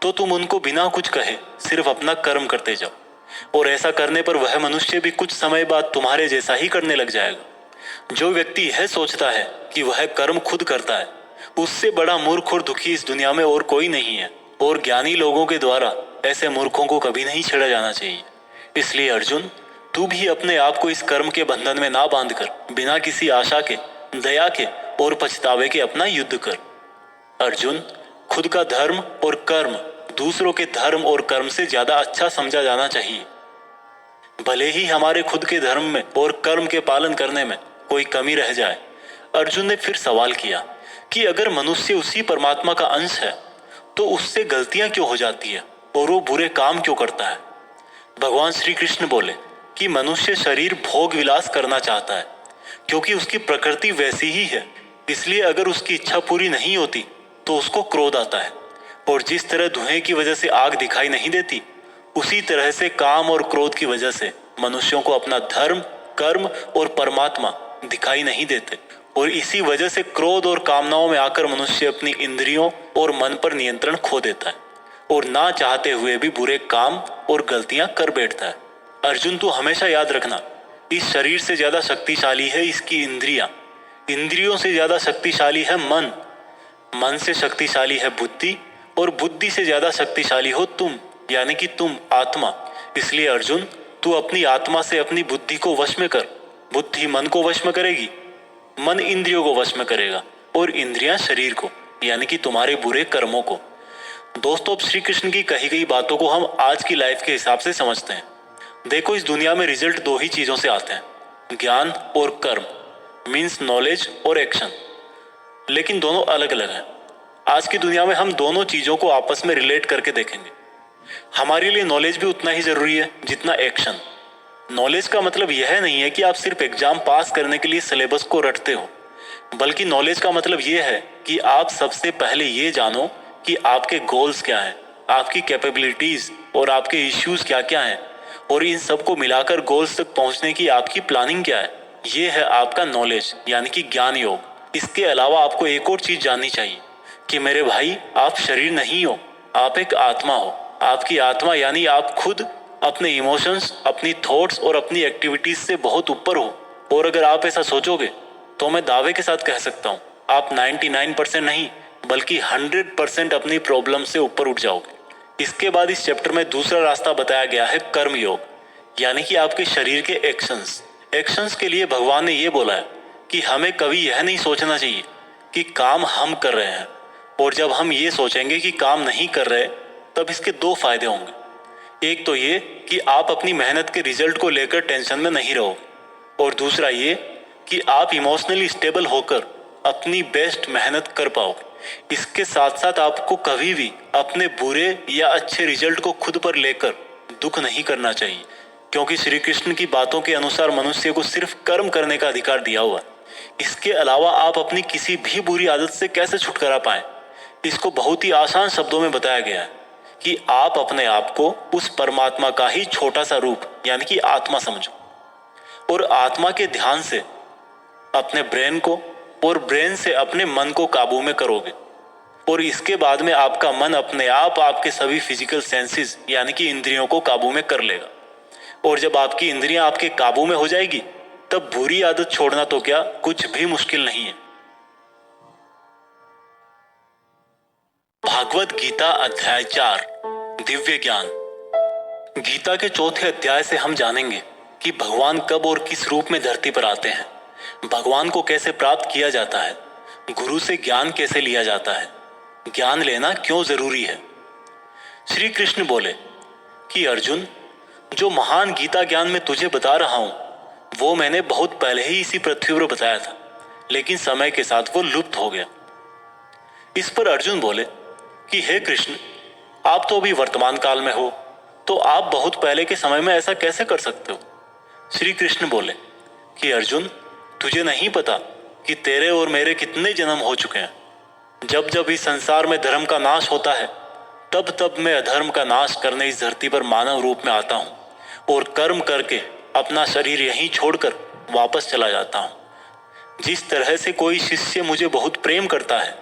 तो तुम उनको बिना कुछ कहे सिर्फ अपना कर्म करते जाओ, और ऐसा करने पर वह मनुष्य भी कुछ समय बाद तुम्हारे जैसा ही करने लग जाएगा। जो व्यक्ति यह सोचता है कि वह कर्म खुद करता है, उससे बड़ा मूर्ख और दुखी इस दुनिया में और कोई नहीं है, और ज्ञानी लोगों के द्वारा ऐसे मूर्खों को कभी नहीं छेड़ा जाना चाहिए। इसलिए अर्जुन, तू भी अपने आप को इस कर्म के बंधन में ना बांधकर बिना किसी आशा के, दया के और पछतावे के अपना युद्ध कर। अर्जुन, खुद का धर्म और कर्म दूसरों के धर्म और कर्म से ज्यादा अच्छा समझा जाना चाहिए। भले ही हमारे खुद के धर्म में और कर्म के पालन करने में कोई कमी रह जाए। अर्जुन ने फिर सवाल किया कि अगर मनुष्य उसी परमात्मा का अंश है तो उससे गलतियां क्यों हो जाती है और वो बुरे काम क्यों करता है। भगवान श्री कृष्ण बोले कि मनुष्य शरीर भोग विलास करना चाहता है क्योंकि उसकी प्रकृति वैसी ही है। इसलिए अगर उसकी इच्छा पूरी नहीं होती तो उसको क्रोध आता है, और जिस तरह धुएं की वजह से आग दिखाई नहीं देती, उसी तरह से काम और क्रोध की वजह से मनुष्यों को अपना धर्म, कर्म और परमात्मा दिखाई नहीं देते, और इसी वजह से क्रोध और कामनाओं में आकर मनुष्य अपनी इंद्रियों और मन पर नियंत्रण खो देता है और ना चाहते हुए भी बुरे काम और गलतियां कर बैठता है। अर्जुन, तू हमेशा याद रखना, इस शरीर से ज्यादा शक्तिशाली है इसकी इंद्रियां, इंद्रियों से ज्यादा शक्तिशाली है मन, मन से शक्तिशाली है बुद्धि, और बुद्धि से ज्यादा शक्तिशाली हो तुम यानी कि तुम आत्मा। इसलिए अर्जुन, तू अपनी आत्मा से अपनी बुद्धि को वश में कर। बुद्धि मन को वश में करेगी, मन इंद्रियों को वश में करेगा, और इंद्रियां शरीर को यानी कि तुम्हारे बुरे कर्मों को। दोस्तों, अब श्री कृष्ण की कही गई बातों को हम आज की लाइफ के हिसाब से समझते हैं। देखो, इस दुनिया में रिजल्ट दो ही चीजों से आते हैं, ज्ञान और कर्म, मीन्स नॉलेज और एक्शन, लेकिन दोनों अलग अलग हैं। आज की दुनिया में हम दोनों चीजों को आपस में रिलेट करके देखेंगे। हमारे लिए नॉलेज भी उतना ही जरूरी है जितना एक्शन। नॉलेज का मतलब यह नहीं है कि आप सिर्फ एग्जाम पास करने के लिए सिलेबस को रटते हो, बल्कि नॉलेज का मतलब यह है कि आप सबसे पहले ये जानो कि आपके गोल्स क्या हैं, आपकी कैपेबिलिटीज और आपके इश्यूज क्या क्या हैं, और इन सबको मिलाकर गोल्स तक पहुंचने की आपकी प्लानिंग क्या है। ये है आपका नॉलेज यानी कि ज्ञान योग। इसके अलावा आपको एक और चीज जाननी चाहिए कि मेरे भाई, आप शरीर नहीं हो, आप एक आत्मा हो। आपकी आत्मा यानी आप खुद अपने इमोशंस, अपनी थॉट्स और अपनी एक्टिविटीज से बहुत ऊपर हो, और अगर आप ऐसा सोचोगे तो मैं दावे के साथ कह सकता हूँ आप 99% नहीं बल्कि 100% अपनी प्रॉब्लम से ऊपर उठ जाओगे। इसके बाद इस चैप्टर में दूसरा रास्ता बताया गया है कर्म योग यानी कि आपके शरीर के एक्शंस। एक्शंस के लिए भगवान ने ये बोला है कि हमें कभी यह नहीं सोचना चाहिए कि काम हम कर रहे हैं, और जब हम ये सोचेंगे कि काम नहीं कर रहे तब इसके दो फायदे होंगे। एक तो ये कि आप अपनी मेहनत के रिजल्ट को लेकर टेंशन में नहीं रहोगे, और दूसरा ये कि आप इमोशनली स्टेबल होकर अपनी बेस्ट मेहनत कर पाओगे। इसके साथ साथ आपको कभी भी अपने बुरे या अच्छे रिजल्ट को खुद पर लेकर दुख नहीं करना चाहिए, क्योंकि श्री कृष्ण की बातों के अनुसार मनुष्य को सिर्फ कर्म करने का अधिकार दिया हुआ है। इसके अलावा आप अपनी किसी भी बुरी आदत से कैसे छुटकारा पाएं? इसको बहुत ही आसान शब्दों में बताया गया है कि आप अपने आप को उस परमात्मा का ही छोटा सा रूप यानी कि आत्मा समझो, और आत्मा के ध्यान से अपने ब्रेन को और ब्रेन से अपने मन को काबू में करोगे, और इसके बाद में आपका मन अपने आप आपके सभी फिजिकल सेंसेस यानी कि इंद्रियों को काबू में कर लेगा। और जब आपकी इंद्रियां आपके काबू में हो जाएगी तब बुरी आदत छोड़ना तो क्या कुछ भी मुश्किल नहीं है। भागवत गीता अध्याय 4 दिव्य ज्ञान। गीता के चौथे अध्याय से हम जानेंगे कि भगवान कब और किस रूप में धरती पर आते हैं, भगवान को कैसे प्राप्त किया जाता है, गुरु से ज्ञान कैसे लिया जाता है, ज्ञान लेना क्यों जरूरी है। श्री कृष्ण बोले कि अर्जुन, जो महान गीता ज्ञान मैं तुझे बता रहा हूं वो मैंने बहुत पहले ही इसी पृथ्वी पर बताया था, लेकिन समय के साथ वो लुप्त हो गया। इस पर अर्जुन बोले कि हे कृष्ण, आप तो अभी वर्तमान काल में हो, तो आप बहुत पहले के समय में ऐसा कैसे कर सकते हो। श्री कृष्ण बोले कि अर्जुन, तुझे नहीं पता कि तेरे और मेरे कितने जन्म हो चुके हैं। जब जब इस संसार में धर्म का नाश होता है तब तब मैं अधर्म का नाश करने इस धरती पर मानव रूप में आता हूं और कर्म करके अपना शरीर यहीं छोड़कर वापस चला जाता हूं। जिस तरह से कोई शिष्य मुझे बहुत प्रेम करता है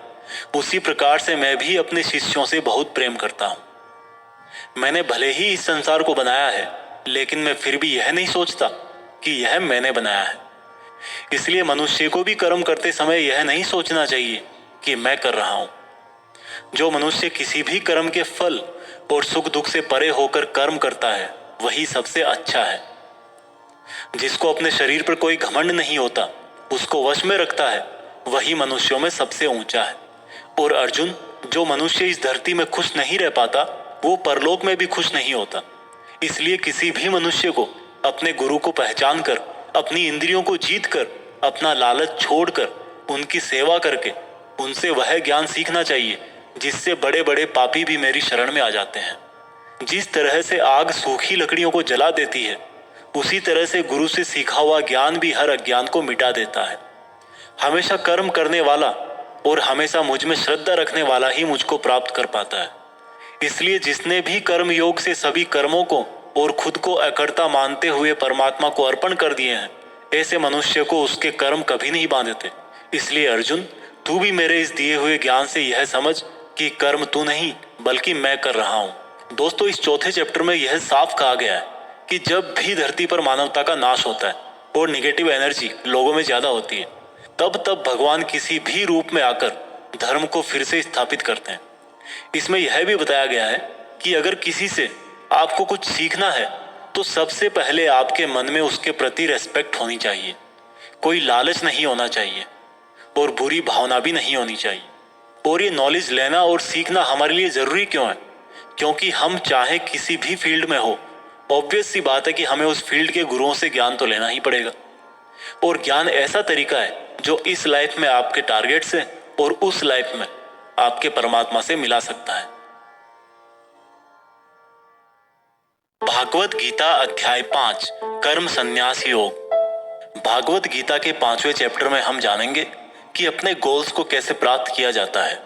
उसी प्रकार से मैं भी अपने शिष्यों से बहुत प्रेम करता हूं। मैंने भले ही इस संसार को बनाया है, लेकिन मैं फिर भी यह नहीं सोचता कि यह मैंने बनाया है। इसलिए मनुष्य को भी कर्म करते समय यह नहीं सोचना चाहिए कि मैं कर रहा हूं। जो मनुष्य किसी भी कर्म के फल और सुख दुख से परे होकर कर्म करता है वही सबसे अच्छा है। जिसको अपने शरीर पर कोई घमंड नहीं होता, उसको वश में रखता है, वही मनुष्यों में सबसे ऊंचा है। और अर्जुन, जो मनुष्य इस धरती में खुश नहीं रह पाता वो परलोक में भी खुश नहीं होता। इसलिए किसी भी मनुष्य को अपने गुरु को पहचान कर, अपनी इंद्रियों को जीत कर, अपना लालच छोड़कर उनकी सेवा करके उनसे वह ज्ञान सीखना चाहिए जिससे बड़े बड़े पापी भी मेरी शरण में आ जाते हैं। जिस तरह से आग सूखी लकड़ियों को जला देती है, उसी तरह से गुरु से सीखा हुआ ज्ञान भी हर अज्ञान को मिटा देता है। हमेशा कर्म करने वाला और हमेशा मुझ में श्रद्धा रखने वाला ही मुझको प्राप्त कर पाता है। इसलिए जिसने भी कर्म योग से सभी कर्मों को और खुद को अकर्ता मानते हुए परमात्मा को अर्पण कर दिए हैं, ऐसे मनुष्य को उसके कर्म कभी नहीं बांधते। इसलिए अर्जुन, तू भी मेरे इस दिए हुए ज्ञान से यह समझ कि कर्म तू नहीं बल्कि मैं कर रहा हूं। दोस्तों, इस चौथे चैप्टर में यह साफ कहा गया है कि जब भी धरती पर मानवता का नाश होता है और निगेटिव एनर्जी लोगों में ज्यादा होती है, तब तब भगवान किसी भी रूप में आकर धर्म को फिर से स्थापित करते हैं। इसमें यह भी बताया गया है कि अगर किसी से आपको कुछ सीखना है तो सबसे पहले आपके मन में उसके प्रति रेस्पेक्ट होनी चाहिए, कोई लालच नहीं होना चाहिए और बुरी भावना भी नहीं होनी चाहिए। और ये नॉलेज लेना और सीखना हमारे लिए जरूरी क्यों है? क्योंकि हम चाहे किसी भी फील्ड में हो, ऑब्वियस सी बात है कि हमें उस फील्ड के गुरुओं से ज्ञान तो लेना ही पड़ेगा। और ज्ञान ऐसा तरीका है जो इस लाइफ में आपके टारगेट से और उस लाइफ में आपके परमात्मा से मिला सकता है। भागवत गीता अध्याय 5 कर्म संन्यास योग। भागवत गीता के 5वें चैप्टर में हम जानेंगे कि अपने गोल्स को कैसे प्राप्त किया जाता है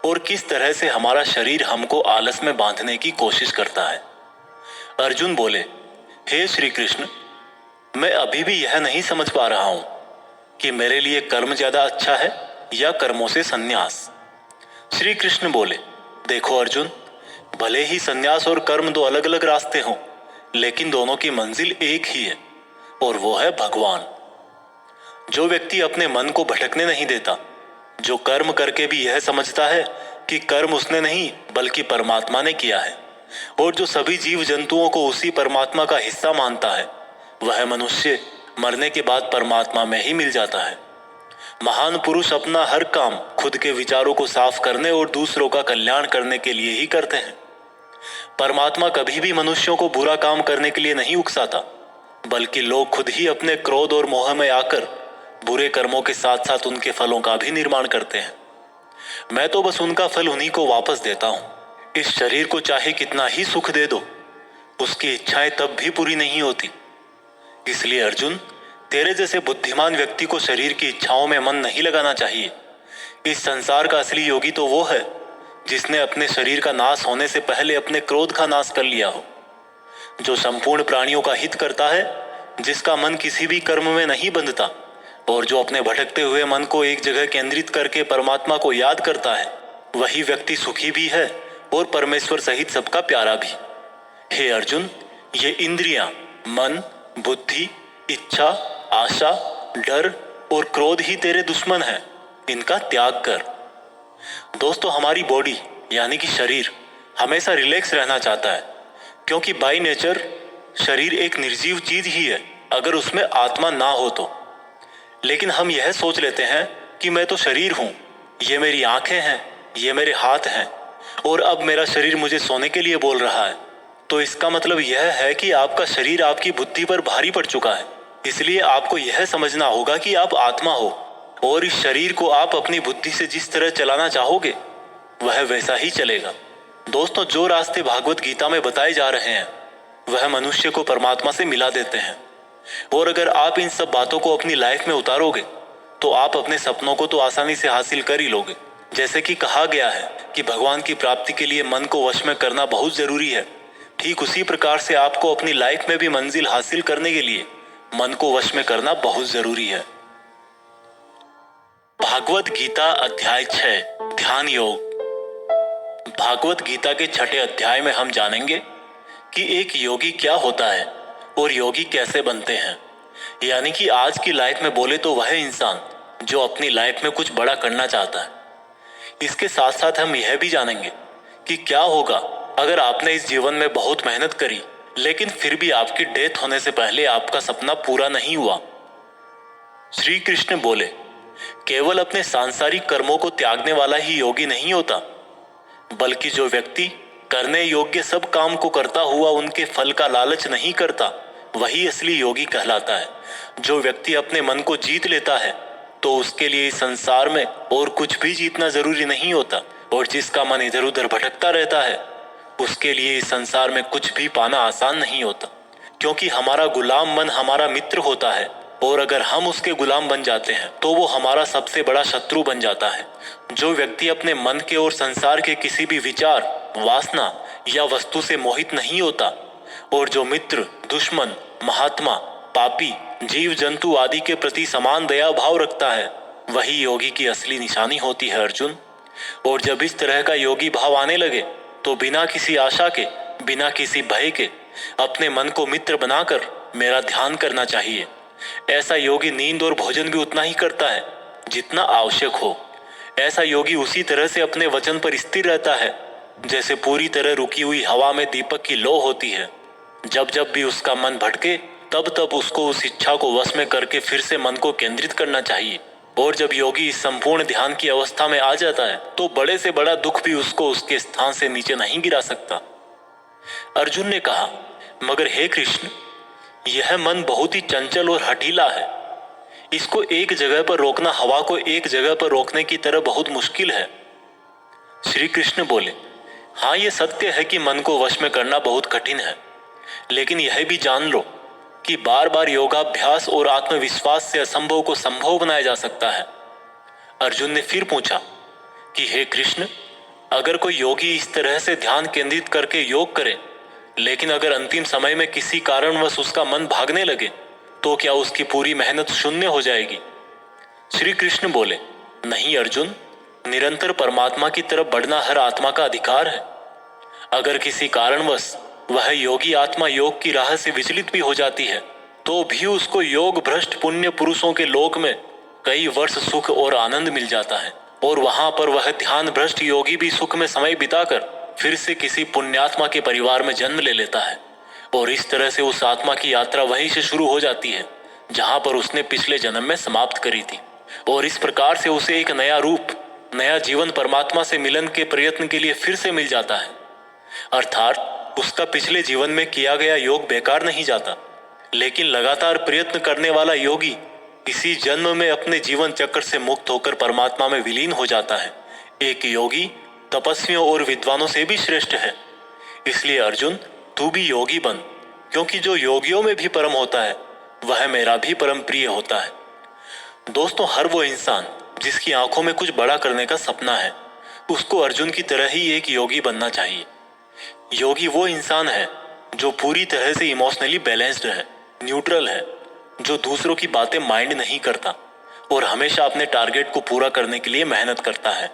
और किस तरह से हमारा शरीर हमको आलस में बांधने की कोशिश करता है। अर्जुन बोले, हे श्री कृष्ण, मैं अभी भी यह नहीं समझ पा रहा हूं कि मेरे लिए कर्म ज्यादा अच्छा है या कर्मों से संन्यास। श्री कृष्ण बोले, देखो अर्जुन, भले ही संन्यास और कर्म दो अलग अलग रास्ते हों, लेकिन दोनों की मंजिल एक ही है और वो है भगवान। जो व्यक्ति अपने मन को भटकने नहीं देता, जो कर्म करके भी यह समझता है कि कर्म उसने नहीं बल्कि परमात्मा ने किया है, और जो सभी जीव जंतुओं को उसी परमात्मा का हिस्सा मानता है, वह मनुष्य मरने के बाद परमात्मा में ही मिल जाता है। महान पुरुष अपना हर काम खुद के विचारों को साफ करने और दूसरों का कल्याण करने के लिए ही करते हैं। परमात्मा कभी भी मनुष्यों को बुरा काम करने के लिए नहीं उकसाता, बल्कि लोग खुद ही अपने क्रोध और मोह में आकर बुरे कर्मों के साथ साथ उनके फलों का भी निर्माण करते हैं। मैं तो बस उनका फल उन्हीं को वापस देता हूं। इस शरीर को चाहे कितना ही सुख दे दो, उसकी इच्छाएं तब भी पूरी नहीं होती। इसलिए अर्जुन, तेरे जैसे बुद्धिमान व्यक्ति को शरीर की इच्छाओं में मन नहीं लगाना चाहिए। इस संसार का असली योगी तो वो है जिसने अपने शरीर का नाश होने से पहले अपने क्रोध का नाश कर लिया हो, जो संपूर्ण प्राणियों का हित करता है, जिसका मन किसी भी कर्म में नहीं बंधता और जो अपने भटकते हुए मन को एक जगह केंद्रित करके परमात्मा को याद करता है, वही व्यक्ति सुखी भी है और परमेश्वर सहित सबका प्यारा भी। हे अर्जुन, ये इंद्रियां, मन, बुद्धि, इच्छा, आशा, डर और क्रोध ही तेरे दुश्मन हैं। इनका त्याग कर। दोस्तों, हमारी बॉडी यानी कि शरीर हमेशा रिलैक्स रहना चाहता है, क्योंकि बाय नेचर शरीर एक निर्जीव चीज ही है अगर उसमें आत्मा ना हो तो। लेकिन हम यह सोच लेते हैं कि मैं तो शरीर हूं, ये मेरी आंखें हैं, ये मेरे हाथ हैं और अब मेरा शरीर मुझे सोने के लिए बोल रहा है। तो इसका मतलब यह है कि आपका शरीर आपकी बुद्धि पर भारी पड़ चुका है। इसलिए आपको यह समझना होगा कि आप आत्मा हो और इस शरीर को आप अपनी बुद्धि से जिस तरह चलाना चाहोगे वह वैसा ही चलेगा। दोस्तों, जो रास्ते भागवत गीता में बताए जा रहे हैं वह मनुष्य को परमात्मा से मिला देते हैं। और अगर आप इन सब बातों को अपनी लाइफ में उतारोगे तो आप अपने सपनों को तो आसानी से हासिल कर ही लोगे। जैसे कि कहा गया है कि भगवान की प्राप्ति के लिए मन को वश में करना बहुत जरूरी है, ठीक उसी प्रकार से आपको अपनी लाइफ में भी मंजिल हासिल करने के लिए मन को वश में करना बहुत जरूरी है। भागवत गीता अध्याय 6 ध्यान योग। भागवत गीता के 6ठे अध्याय में हम जानेंगे कि एक योगी क्या होता है और योगी कैसे बनते हैं। यानी कि आज की लाइफ में बोले तो वह इंसान जो अपनी लाइफ में कुछ बड़ा करना चाहता है। इसके साथ साथ हम यह भी जानेंगे कि क्या होगा अगर आपने इस जीवन में बहुत मेहनत करी लेकिन फिर भी आपकी डेथ होने से पहले आपका सपना पूरा नहीं हुआ। श्री कृष्ण बोले, केवल अपने सांसारिक कर्मों को त्यागने वाला ही योगी नहीं होता, बल्कि जो व्यक्ति करने योग्य सब काम को करता हुआ उनके फल का लालच नहीं करता वही असली योगी कहलाता है। जो व्यक्ति अपने मन को जीत लेता है तो उसके लिए इस संसार में और कुछ भी जीतना जरूरी नहीं होता, और जिसका मन इधर उधर भटकता रहता है उसके लिए इस संसार में कुछ भी पाना आसान नहीं होता, क्योंकि हमारा गुलाम मन हमारा मित्र होता है और अगर हम उसके गुलाम बन जाते हैं तो वो हमारा सबसे बड़ा शत्रु बन जाता है। जो व्यक्ति अपने मन के और संसार के किसी भी विचार, वासना या वस्तु से मोहित नहीं होता और जो मित्र, दुश्मन, महात्मा, पापी, जीव जंतु आदि के प्रति समान दया भाव रखता है, वही योगी की असली निशानी होती है अर्जुन। और जब इस तरह का योगी भाव आने लगे तो बिना किसी आशा के, बिना किसी भय के अपने मन को मित्र बनाकर मेरा ध्यान करना चाहिए। ऐसा योगी नींद और भोजन भी उतना ही करता है जितना आवश्यक हो। ऐसा योगी उसी तरह से अपने वचन पर स्थिर रहता है जैसे पूरी तरह रुकी हुई हवा में दीपक की लौ होती है। जब जब भी उसका मन भटके तब तब उसको उस इच्छा को वश में करके फिर से मन को केंद्रित करना चाहिए। और जब योगी इस संपूर्ण ध्यान की अवस्था में आ जाता है तो बड़े से बड़ा दुख भी उसको उसके स्थान से नीचे नहीं गिरा सकता। अर्जुन ने कहा, मगर हे कृष्ण, यह मन बहुत ही चंचल और हठीला है। इसको एक जगह पर रोकना हवा को एक जगह पर रोकने की तरह बहुत मुश्किल है। श्री कृष्ण बोले, हाँ, ये सत्य है कि मन को वश में करना बहुत कठिन है, लेकिन यह भी जान लो कि बार बार योगाभ्यास और आत्मविश्वास से असंभव को संभव बनाया जा सकता है। अर्जुन ने फिर पूछा कि हे कृष्ण, अगर कोई योगी इस तरह से ध्यान केंद्रित करके योग करे, लेकिन अगर अंतिम समय में किसी कारणवश उसका मन भागने लगे तो क्या उसकी पूरी मेहनत शून्य हो जाएगी? श्री कृष्ण बोले, नहीं अर्जुन, निरंतर परमात्मा की तरफ बढ़ना हर आत्मा का अधिकार है। अगर किसी कारणवश वह योगी आत्मा योग की राह से विचलित भी हो जाती है तो भी उसको योग भ्रष्ट पुण्य पुरुषों के लोक में कई वर्ष सुख और आनंद मिल जाता है, और वहां पर वह ध्यान भ्रष्ट योगी भी सुख में समय बिताकर फिर से किसी पुण्यात्मा के परिवार में जन्म ले लेता है। और इस तरह से उस आत्मा की यात्रा वहीं से शुरू हो जाती है जहां पर उसने पिछले जन्म में समाप्त करी थी, और इस प्रकार से उसे एक नया रूप, नया जीवन परमात्मा से मिलन के प्रयत्न के लिए फिर से मिल जाता है। अर्थात उसका पिछले जीवन में किया गया योग बेकार नहीं जाता, लेकिन लगातार प्रयत्न करने वाला योगी इसी जन्म में अपने जीवन चक्र से मुक्त होकर परमात्मा में विलीन हो जाता है। एक योगी तपस्वियों और विद्वानों से भी श्रेष्ठ है। इसलिए अर्जुन, तू भी योगी बन, क्योंकि जो योगियों में भी परम होता है वह मेरा भी परम प्रिय होता है। दोस्तों, हर वो इंसान जिसकी आंखों में कुछ बड़ा करने का सपना है, उसको अर्जुन की तरह ही एक योगी बनना चाहिए। योगी वो इंसान है जो पूरी तरह से इमोशनली बैलेंस्ड है, न्यूट्रल है, जो दूसरों की बातें माइंड नहीं करता और हमेशा अपने टारगेट को पूरा करने के लिए मेहनत करता है।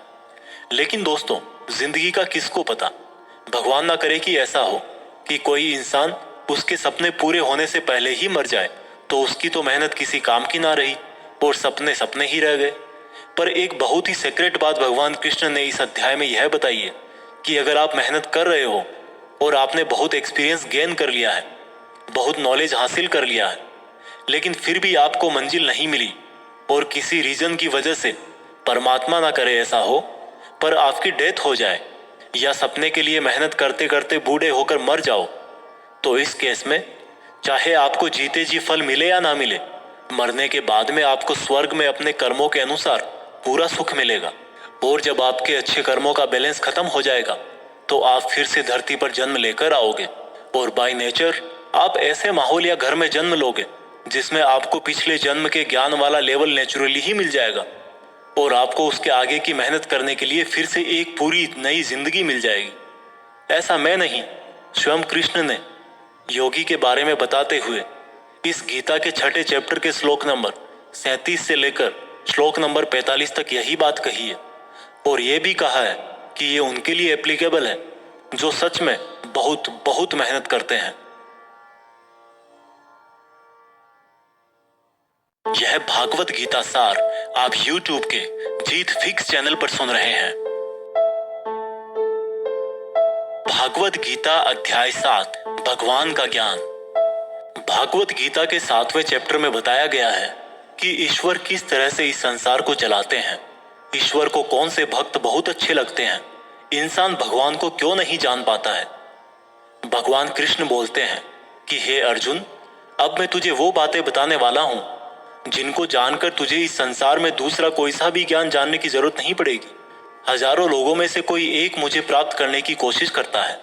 लेकिन दोस्तों, जिंदगी का किसको पता, भगवान ना करे कि ऐसा हो कि कोई इंसान उसके सपने पूरे होने से पहले ही मर जाए, तो उसकी तो मेहनत किसी काम की ना रही और सपने सपने ही रह गए। पर एक बहुत ही सीक्रेट बात भगवान कृष्ण ने इस अध्याय में यह बताई है कि अगर आप मेहनत कर रहे हो और आपने बहुत एक्सपीरियंस गेन कर लिया है, बहुत नॉलेज हासिल कर लिया है, लेकिन फिर भी आपको मंजिल नहीं मिली और किसी रीजन की वजह से, परमात्मा ना करे ऐसा हो, पर आपकी डेथ हो जाए या सपने के लिए मेहनत करते करते बूढ़े होकर मर जाओ, तो इस केस में चाहे आपको जीते जी फल मिले या ना मिले, मरने के बाद में आपको स्वर्ग में अपने कर्मों के अनुसार पूरा सुख मिलेगा। और जब आपके अच्छे कर्मों का बैलेंस खत्म हो जाएगा तो आप फिर से धरती पर जन्म लेकर आओगे और बाय नेचर आप ऐसे माहौल या घर में जन्म लोगे जिसमें आपको पिछले जन्म के ज्ञान वाला लेवल नेचुरली ही मिल जाएगा और आपको उसके आगे की मेहनत करने के लिए फिर से एक पूरी नई जिंदगी मिल जाएगी। ऐसा मैं नहीं, स्वयं कृष्ण ने योगी के बारे में बताते हुए इस गीता के 6 चैप्टर के श्लोक नंबर 37 से लेकर श्लोक नंबर 45 तक यही बात कही है और ये भी कहा है कि ये उनके लिए एप्लीकेबल है जो सच में बहुत बहुत मेहनत करते हैं। यह भागवत गीता सार आप YouTube के जीत फिक्स चैनल पर सुन रहे हैं। भागवत गीता अध्याय 7 भगवान का ज्ञान। भागवत गीता के 7वें चैप्टर में बताया गया है कि ईश्वर किस तरह से इस संसार को चलाते हैं, ईश्वर को कौन से भक्त बहुत अच्छे लगते हैं, इंसान भगवान को क्यों नहीं जान पाता है। भगवान कृष्ण बोलते हैं कि हे अर्जुन, अब मैं तुझे वो बातें बताने वाला हूं जिनको जानकर तुझे इस संसार में दूसरा कोई सा भी ज्ञान जानने की जरूरत नहीं पड़ेगी। हजारों लोगों में से कोई एक मुझे प्राप्त करने की कोशिश करता है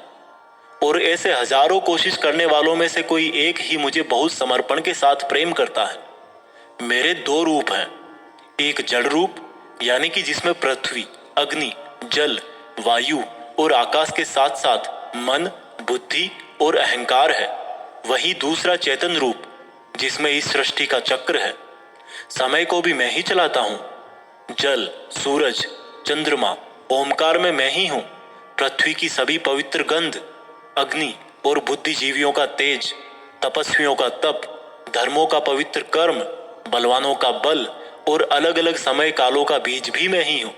और ऐसे हजारों कोशिश करने वालों में से कोई एक ही मुझे बहुत समर्पण के साथ प्रेम करता है। मेरे 2 रूप हैं, एक जड़ रूप यानी कि जिसमें पृथ्वी, अग्नि, जल, वायु और आकाश के साथ साथ मन, बुद्धि और अहंकार है। वही दूसरा चेतन रूप जिसमें इस सृष्टि का चक्र है। समय को भी मैं ही चलाता हूं। जल, सूरज, चंद्रमा, ओमकार में मैं ही हूं। पृथ्वी की सभी पवित्र गंध, अग्नि और बुद्धिजीवियों का तेज, तपस्वियों का तप, धर्मों का पवित्र कर्म, बलवानों का बल और अलग अलग समय कालों का बीज भी मैं ही हूं।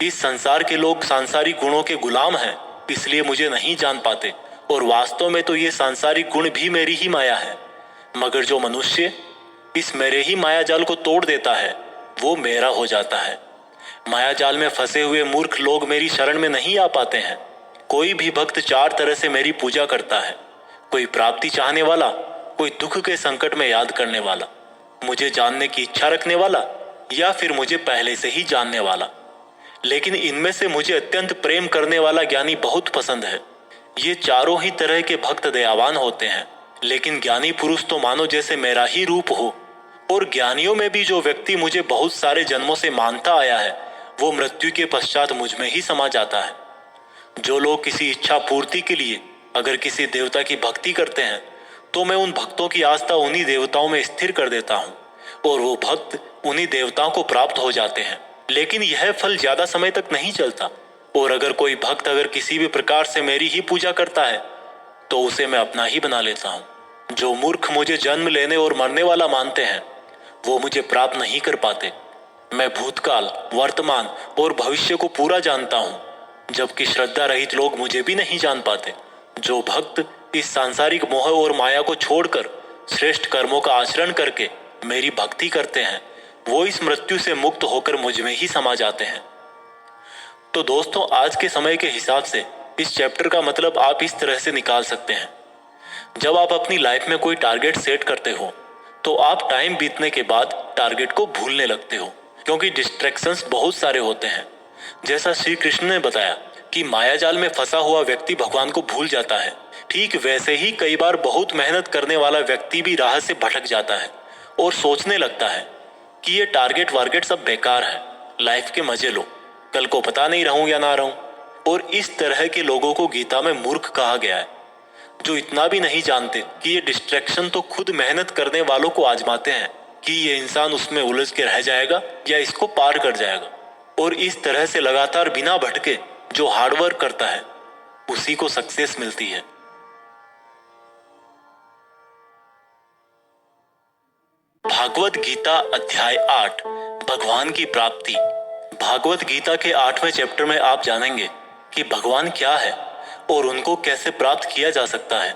इस संसार के लोग सांसारिक गुणों के गुलाम हैं, इसलिए मुझे नहीं जान पाते और वास्तव में तो ये सांसारिक गुण भी मेरी ही माया है। मगर जो मनुष्य इस मेरे ही माया जाल को तोड़ देता है वो मेरा हो जाता है। माया जाल में फंसे हुए मूर्ख लोग मेरी शरण में नहीं आ पाते हैं। कोई भी भक्त 4 तरह से मेरी पूजा करता है, कोई प्राप्ति चाहने वाला, कोई दुख के संकट में याद करने वाला, मुझे जानने की इच्छा रखने वाला या फिर मुझे पहले से ही जानने वाला। लेकिन इनमें से मुझे अत्यंत प्रेम करने वाला ज्ञानी बहुत पसंद है। ये चारों ही तरह के भक्त दयावान होते हैं, लेकिन ज्ञानी पुरुष तो मानो जैसे मेरा ही रूप हो। और ज्ञानियों में भी जो व्यक्ति मुझे बहुत सारे जन्मों से मानता आया है वो मृत्यु के पश्चात मुझ में ही समा जाता है। जो लोग किसी इच्छा पूर्ति के लिए अगर किसी देवता की भक्ति करते हैं तो मैं उन भक्तों की आस्था उन्हीं देवताओं में स्थिर कर देता हूं और वो भक्त उन्हीं देवताओं को प्राप्त हो जाते हैं। लेकिन यह फल ज्यादा समय तक नहीं चलता और अगर कोई भक्त अगर किसी भी प्रकार से मेरी ही पूजा करता है तो उसे मैं अपना ही बना लेता हूं। जो मूर्ख मुझे जन्म लेने और मरने वाला मानते हैं वो मुझे प्राप्त नहीं कर पाते। मैं भूतकाल, वर्तमान और भविष्य को पूरा जानता हूं, जबकि श्रद्धा रहित लोग मुझे भी नहीं जान पाते। जो भक्त इस सांसारिक मोह और माया को छोड़कर श्रेष्ठ कर्मों का आचरण करके मेरी भक्ति करते हैं वो इस मृत्यु से मुक्त होकर मुझ में ही समा जाते हैं। तो दोस्तों, आज के समय के हिसाब से इस चैप्टर का मतलब आप इस तरह से निकाल सकते हैं। जब आप अपनी लाइफ में कोई टारगेट सेट करते हो तो आप टाइम बीतने के बाद टारगेट को भूलने लगते हो, क्योंकि डिस्ट्रैक्शंस बहुत सारे होते हैं। जैसा श्री कृष्ण ने बताया कि माया जाल में फंसा हुआ व्यक्ति भगवान को भूल जाता है, ठीक वैसे ही कई बार बहुत मेहनत करने वाला व्यक्ति भी राह से भटक जाता है और सोचने लगता है कि ये टारगेट वारगेट सब बेकार है, लाइफ के मजे लो, कल को पता नहीं रहूं या ना रहूं। और इस तरह के लोगों को गीता में मूर्ख कहा गया है, जो इतना भी नहीं जानते कि ये डिस्ट्रैक्शन तो खुद मेहनत करने वालों को आजमाते हैं कि ये इंसान उसमें उलझ के रह जाएगा या इसको पार कर जाएगा। और इस तरह से लगातार बिना भटके जो हार्डवर्क करता है उसी को सक्सेस मिलती है। भागवत गीता अध्याय 8 भगवान की प्राप्ति। भागवत गीता के 8वें चैप्टर में आप जानेंगे कि भगवान क्या है और उनको कैसे प्राप्त किया जा सकता है,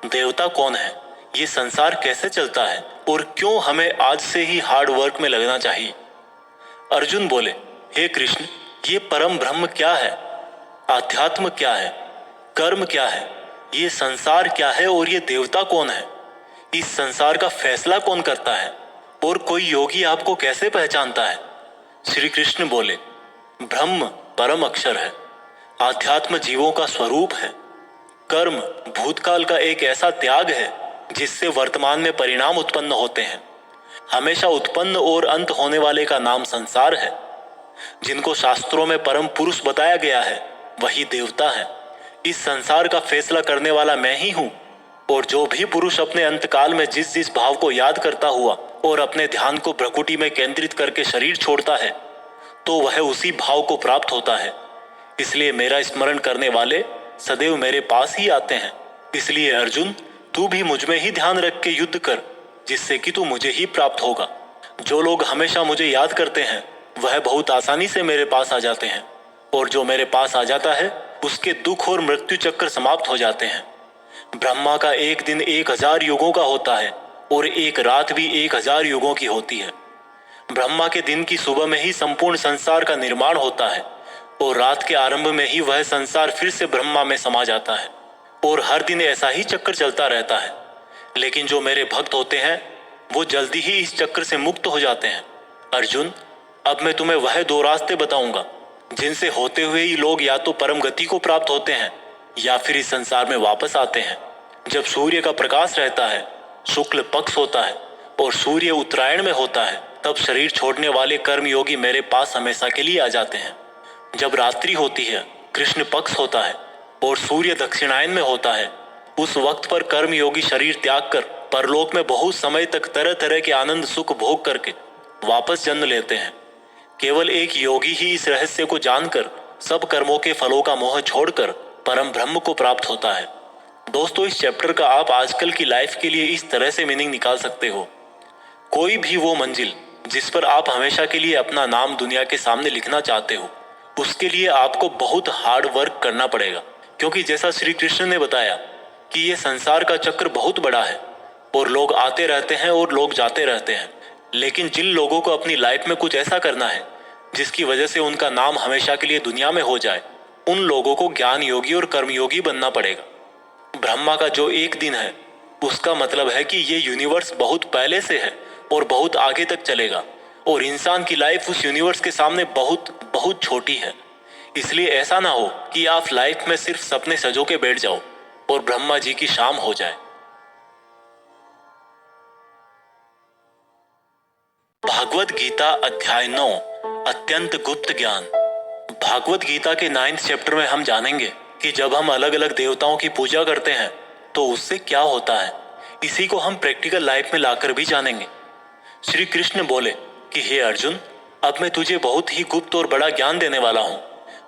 देवता कौन है, ये संसार कैसे चलता है और क्यों हमें आज से ही हार्ड वर्क में लगना चाहिए। अर्जुन बोले, हे कृष्ण, ये परम ब्रह्म क्या है, आध्यात्म क्या है, कर्म क्या है, ये संसार क्या है और ये देवता कौन है, इस संसार का फैसला कौन करता है और कोई योगी आपको कैसे पहचानता है। श्री कृष्ण बोले, ब्रह्म परम अक्षर है, आध्यात्म जीवों का स्वरूप है, कर्म भूतकाल का एक ऐसा त्याग है जिससे वर्तमान में परिणाम उत्पन्न होते हैं, हमेशा उत्पन्न और अंत होने वाले का नाम संसार है। जिनको शास्त्रों में परम पुरुष बताया गया है वही देवता है। इस संसार का फैसला करने वाला मैं ही हूं और जो भी पुरुष अपने अंतकाल में जिस जिस भाव को याद करता हुआ और अपने ध्यान को भ्रकुटी में केंद्रित करके शरीर छोड़ता है तो वह उसी भाव को प्राप्त होता है। इसलिए मेरा स्मरण करने वाले सदैव मेरे पास ही आते हैं। इसलिए अर्जुन, तू भी मुझ में ही ध्यान रख के युद्ध कर, जिससे कि तू मुझे ही प्राप्त होगा। जो लोग हमेशा मुझे याद करते हैं वह बहुत आसानी से मेरे पास आ जाते हैं और जो मेरे पास आ जाता है उसके दुख और मृत्यु चक्र समाप्त हो जाते हैं। ब्रह्मा का एक दिन 1000 युगों का होता है और एक रात भी 1000 युगों की होती है। ब्रह्मा के दिन की सुबह में ही संपूर्ण संसार का निर्माण होता है और रात के आरंभ में ही वह संसार फिर से ब्रह्मा में समा जाता है और हर दिन ऐसा ही चक्र चलता रहता है। लेकिन जो मेरे भक्त होते हैं वो जल्दी ही इस चक्र से मुक्त हो जाते हैं। अर्जुन, अब मैं तुम्हें वह 2 रास्ते बताऊंगा जिनसे होते हुए ही लोग या तो परम गति को प्राप्त होते हैं या फिर इस संसार में वापस आते हैं। जब सूर्य का प्रकाश रहता है, शुक्ल पक्ष होता है और सूर्य उत्तरायण में होता है, तब शरीर छोड़ने वाले कर्मयोगी मेरे पास हमेशा के लिए आ जाते हैं। जब रात्रि होती है, कृष्ण पक्ष होता है और सूर्य दक्षिणायन में होता है, उस वक्त पर कर्मयोगी शरीर त्याग कर परलोक में बहुत समय तक तरह तरह के आनंद सुख भोग करके वापस जन्म लेते हैं। केवल एक योगी ही इस रहस्य को जानकर सब कर्मों के फलों का मोह छोड़कर परम ब्रह्म को प्राप्त होता है। दोस्तों, इस चैप्टर का आप आजकल की लाइफ के लिए इस तरह से मीनिंग निकाल सकते हो, कोई भी वो मंजिल जिस पर आप हमेशा के लिए अपना नाम दुनिया के सामने लिखना चाहते हो, उसके लिए आपको बहुत हार्ड वर्क करना पड़ेगा। क्योंकि जैसा श्री कृष्ण ने बताया कि ये संसार का चक्र बहुत बड़ा है और लोग आते रहते हैं और लोग जाते रहते हैं। लेकिन जिन लोगों को अपनी लाइफ में कुछ ऐसा करना है जिसकी वजह से उनका नाम हमेशा के लिए दुनिया में हो जाए, उन लोगों को ज्ञान योगी और कर्मयोगी बनना पड़ेगा। ब्रह्मा का जो एक दिन है उसका मतलब है कि ये यूनिवर्स बहुत पहले से है और बहुत आगे तक चलेगा और इंसान की लाइफ उस यूनिवर्स के सामने बहुत बहुत छोटी है। इसलिए ऐसा ना हो कि आप लाइफ में सिर्फ सपने सजो के बैठ जाओ और ब्रह्मा जी की शाम हो जाए। भागवत गीता अध्याय 9 अत्यंत गुप्त ज्ञान। भागवत गीता के 9th चैप्टर में हम जानेंगे कि जब हम अलग अलग देवताओं की पूजा करते हैं तो उससे क्या होता है। इसी को हम प्रैक्टिकल लाइफ में लाकर भी जानेंगे। श्री कृष्ण बोले कि हे अर्जुन, अब मैं तुझे बहुत ही गुप्त और बड़ा ज्ञान देने वाला हूँ।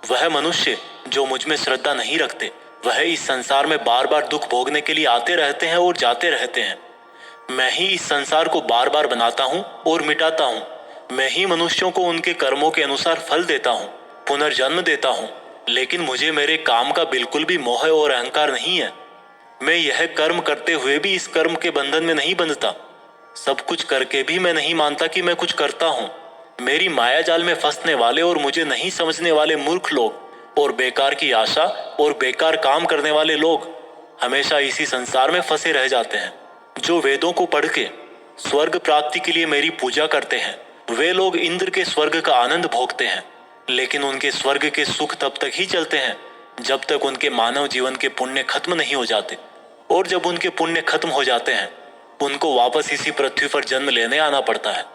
वह मनुष्य जो मुझ में श्रद्धा नहीं रखते वह इस संसार में बार बार दुख भोगने के लिए आते रहते हैं और जाते रहते हैं। मैं ही इस संसार को बार बार बनाता हूँ और मिटाता हूँ। मैं ही मनुष्यों को उनके कर्मों के अनुसार फल देता हूँ, पुनर्जन्म देता हूँ। लेकिन मुझे मेरे काम का बिल्कुल भी मोह और अहंकार नहीं है। मैं यह कर्म करते हुए भी इस कर्म के बंधन में नहीं बंधता। सब कुछ करके भी मैं नहीं मानता कि मैं कुछ करता हूँ। मेरी माया जाल में फंसने वाले और मुझे नहीं समझने वाले मूर्ख लोग और बेकार की आशा और बेकार काम करने वाले लोग हमेशा इसी संसार में फंसे रह जाते हैं। जो वेदों को पढ़ के स्वर्ग प्राप्ति के लिए मेरी पूजा करते हैं वे लोग इंद्र के स्वर्ग का आनंद भोगते हैं। लेकिन उनके स्वर्ग के सुख तब तक ही चलते हैं जब तक उनके मानव जीवन के पुण्य खत्म नहीं हो जाते। और जब उनके पुण्य खत्म हो जाते हैं उनको वापस इसी पृथ्वी पर जन्म लेने आना पड़ता है।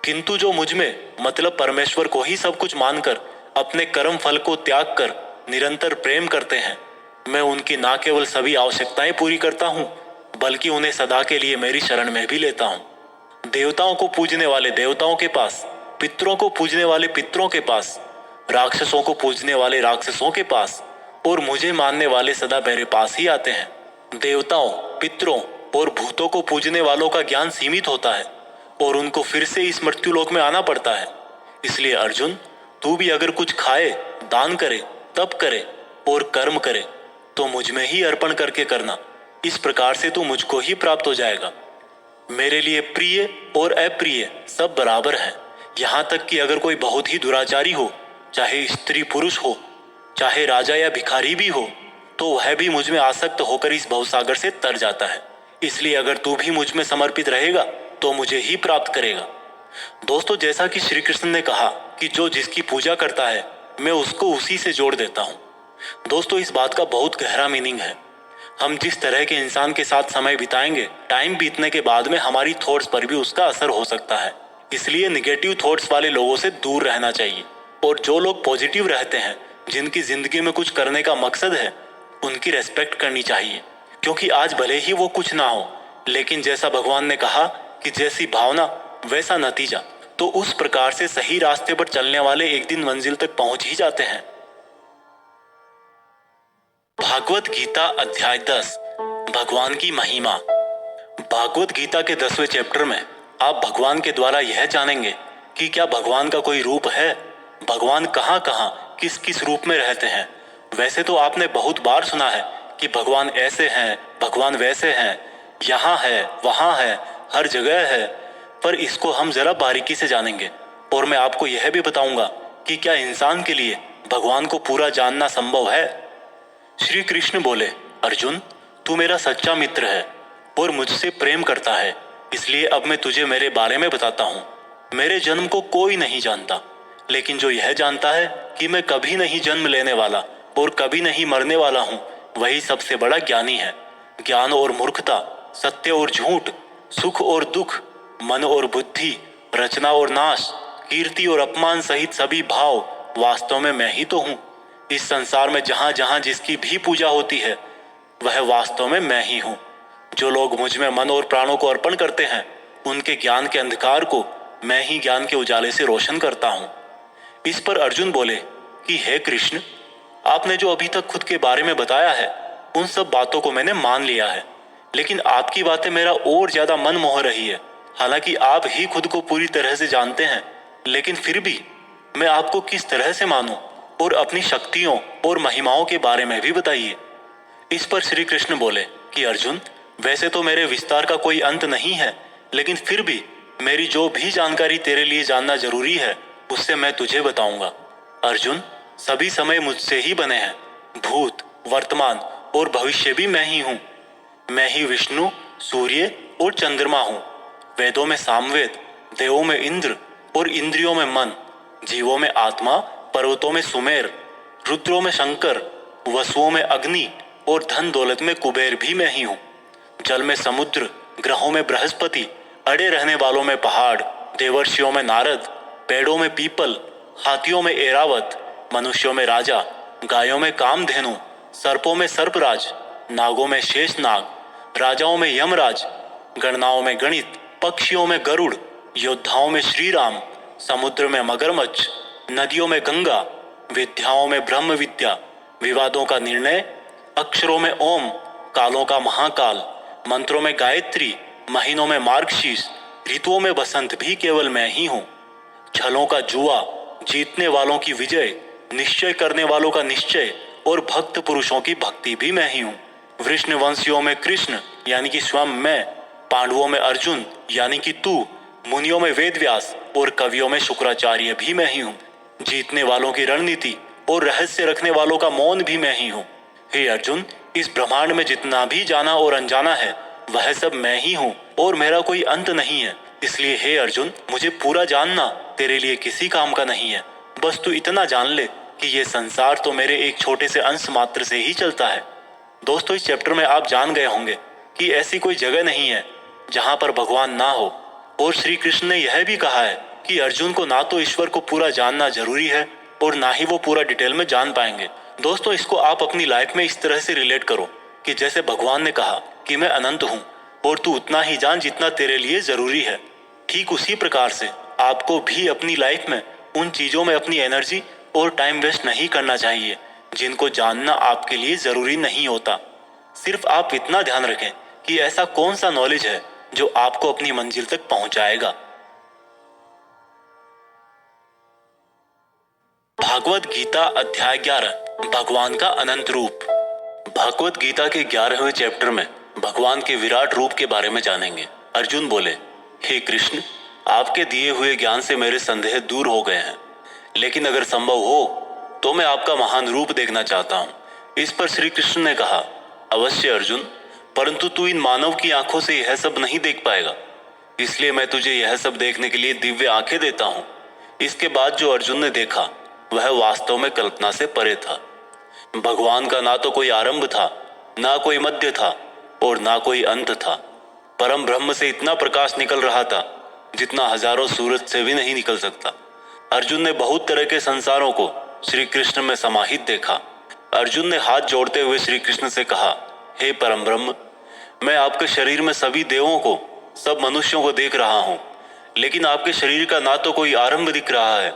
किंतु जो मुझ में मतलब परमेश्वर को ही सब कुछ मानकर अपने कर्म फल को त्याग कर निरंतर प्रेम करते हैं, मैं उनकी ना केवल सभी आवश्यकताएं पूरी करता हूँ बल्कि उन्हें सदा के लिए मेरी शरण में भी लेता हूँ। देवताओं को पूजने वाले देवताओं के पास, पितरों को पूजने वाले पितरों के पास, राक्षसों को पूजने वाले राक्षसों के पास और मुझे मानने वाले सदा मेरे पास ही आते हैं। देवताओं, पितरों और भूतों को पूजने वालों का ज्ञान सीमित होता है और उनको फिर से इस मृत्युलोक में आना पड़ता है। इसलिए अर्जुन, तू भी अगर कुछ खाए, दान करे, तप करे और कर्म करे तो मुझ में ही अर्पण करके करना। इस प्रकार से तू मुझको ही प्राप्त हो जाएगा। मेरे लिए प्रिय और अप्रिय सब बराबर है। यहाँ तक कि अगर कोई बहुत ही दुराचारी हो, चाहे स्त्री पुरुष हो, चाहे राजा या भिखारी भी हो, तो वह भी मुझ में आसक्त होकर इस भवसागर से तर जाता है। इसलिए अगर तू भी मुझ में समर्पित रहेगा तो मुझे ही प्राप्त करेगा। दोस्तों, जैसा कि श्री कृष्ण ने कहा कि जो जिसकी पूजा करता है मैं उसको उसी से जोड़ देता हूँ। दोस्तों, इस बात का बहुत गहरा मीनिंग है। हम जिस तरह के इंसान के साथ समय बिताएंगे, टाइम बीतने के बाद में हमारी थॉट्स पर भी उसका असर हो सकता है। इसलिए निगेटिव थॉट्स वाले लोगों से दूर रहना चाहिए और जो लोग पॉजिटिव रहते हैं, जिनकी जिंदगी में कुछ करने का मकसद है, उनकी रेस्पेक्ट करनी चाहिए। क्योंकि आज भले ही वो कुछ ना हो, लेकिन जैसा भगवान ने कहा कि जैसी भावना वैसा नतीजा, तो उस प्रकार से सही रास्ते पर चलने वाले एक दिन मंजिल तक पहुंच ही जाते हैं। भागवत गीता अध्याय 10, भगवान की महिमा। भागवत गीता के 10वें चैप्टर में आप भगवान के द्वारा यह जानेंगे कि क्या भगवान का कोई रूप है, भगवान कहाँ कहाँ किस किस रूप में रहते हैं। वैसे तो आपने बहुत बार सुना है कि भगवान ऐसे हैं, भगवान वैसे हैं, यहाँ है, वहाँ है, हर जगह है, पर इसको हम जरा बारीकी से जानेंगे और मैं आपको यह भी बताऊंगा कि क्या इंसान के लिए भगवान को पूरा जानना संभव है। श्री कृष्ण बोले, अर्जुन, तू मेरा सच्चा मित्र है और मुझसे प्रेम करता है, इसलिए अब मैं तुझे मेरे बारे में बताता हूँ। मेरे जन्म को कोई नहीं जानता, लेकिन जो यह जानता है कि मैं कभी नहीं जन्म लेने वाला और कभी नहीं मरने वाला हूँ, वही सबसे बड़ा ज्ञानी है। ज्ञान और मूर्खता, सत्य और झूठ, सुख और दुख, मन और बुद्धि, रचना और नाश, कीर्ति और अपमान सहित सभी भाव वास्तव में मैं ही तो हूँ। इस संसार में जहाँ जहाँ जिसकी भी पूजा होती है वह वास्तव में मैं ही हूँ। जो लोग मुझ में मन और प्राणों को अर्पण करते हैं, उनके ज्ञान के अंधकार को मैं ही ज्ञान के उजाले से रोशन करता हूँ। इस पर अर्जुन बोले कि हे कृष्ण, आपने जो अभी तक खुद के बारे में बताया है उन सब बातों को मैंने मान लिया है, लेकिन आपकी बातें मेरा और ज्यादा मन मोह रही है। हालांकि आप ही खुद को पूरी तरह से जानते हैं, लेकिन फिर भी मैं आपको किस तरह से मानूं, और अपनी शक्तियों और महिमाओं के बारे में भी बताइए। इस पर श्री कृष्ण बोले कि अर्जुन, वैसे तो मेरे विस्तार का कोई अंत नहीं है, लेकिन फिर भी मेरी जो भी जानकारी तेरे लिए जानना जरूरी है उससे मैं तुझे बताऊंगा। अर्जुन, सभी समय मुझसे ही बने हैं, भूत, वर्तमान और भविष्य भी मैं ही हूँ। मैं ही विष्णु, सूर्य और चंद्रमा हूँ। वेदों में सामवेद, देवों में इंद्र और इंद्रियों में मन, जीवों में आत्मा, पर्वतों में सुमेर, रुद्रों में शंकर, वसुओं में अग्नि और धन दौलत में कुबेर भी मैं ही हूँ। जल में समुद्र, ग्रहों में बृहस्पति, अड़े रहने वालों में पहाड़, देवर्षियों में नारद, पेड़ों में पीपल, हाथियों में एरावत, मनुष्यों में राजा, गायों में कामधेनु, सर्पों में सर्पराज, नागों में शेषनाग, राजाओं में यमराज, गणनाओं में गणित, पक्षियों में गरुड़, योद्धाओं में श्रीराम, समुद्र में मगरमच्छ, नदियों में गंगा, विद्याओं में ब्रह्म विद्या, विवादों का निर्णय, अक्षरों में ओम, कालों का महाकाल, मंत्रों में गायत्री, महीनों में मार्गशीर्ष, ऋतुओं में बसंत भी केवल मैं ही हूँ। छलों का जुआ, जीतने वालों की विजय, निश्चय करने वालों का निश्चय और भक्त पुरुषों की भक्ति भी मैं ही हूँ। वृष्णवंशियों में कृष्ण यानी कि स्वयं मैं, पांडवों में अर्जुन यानी कि तू, मुनियों में वेदव्यास और कवियों में शुक्राचार्य भी मैं ही हूँ। जीतने वालों की रणनीति और रहस्य रखने वालों का मौन भी मैं ही हूँ। हे अर्जुन, इस ब्रह्मांड में जितना भी जाना और अनजाना है वह सब मैं ही हूँ और मेरा कोई अंत नहीं है। इसलिए हे अर्जुन, मुझे पूरा जानना तेरे लिए किसी काम का नहीं है। बस तू इतना जान ले कि ये संसार तो मेरे एक छोटे से अंश मात्र से ही चलता है। दोस्तों, इस चैप्टर में आप जान गए होंगे कि ऐसी कोई जगह नहीं है जहां पर भगवान ना हो। और श्री कृष्ण ने यह भी कहा है कि अर्जुन को ना तो ईश्वर को पूरा जानना जरूरी है और ना ही वो पूरा डिटेल में जान पाएंगे। दोस्तों, इसको आप अपनी लाइफ में इस तरह से रिलेट करो कि जैसे भगवान ने कहा कि मैं अनंत हूँ और तू उतना ही जान जितना तेरे लिए जरूरी है। ठीक उसी प्रकार से आपको भी अपनी लाइफ में उन चीजों में अपनी एनर्जी और टाइम वेस्ट नहीं करना चाहिए जिनको जानना आपके लिए जरूरी नहीं होता। सिर्फ आप इतना ध्यान रखें कि ऐसा कौन सा नॉलेज है जो आपको अपनी मंजिल तक पहुंचाएगा। भागवत गीता अध्याय 11, भगवान का अनंत रूप। भागवत गीता के 11वें चैप्टर में भगवान के विराट रूप के बारे में जानेंगे। अर्जुन बोले, हे कृष्ण, आपके दिए हुए ज्ञान से मेरे संदेह दूर हो गए हैं, लेकिन अगर संभव हो तो मैं आपका महान रूप देखना चाहता हूँ। इस पर श्री कृष्ण ने कहा, अवश्य अर्जुन, परंतु तू इन मानव की आंखों से यह सब नहीं देख पाएगा, इसलिए मैं तुझे यह सब देखने के लिए दिव्य आंखें देता हूँ। इसके बाद जो अर्जुन ने देखा वह वास्तव में कल्पना से परे था। भगवान का ना तो कोई आरंभ था, ना कोई मध्य था और ना कोई अंत था। परम ब्रह्म से इतना प्रकाश निकल रहा था जितना हजारों सूरज से भी नहीं निकल सकता। अर्जुन ने बहुत तरह के संसारों को श्री कृष्ण में समाहित देखा। अर्जुन ने हाथ जोड़ते हुए श्री कृष्ण से कहा, हे परम ब्रह्म, मैं आपके शरीर में सभी देवों को, सब मनुष्यों को देख रहा हूँ, लेकिन आपके शरीर का ना तो कोई आरंभ दिख रहा है,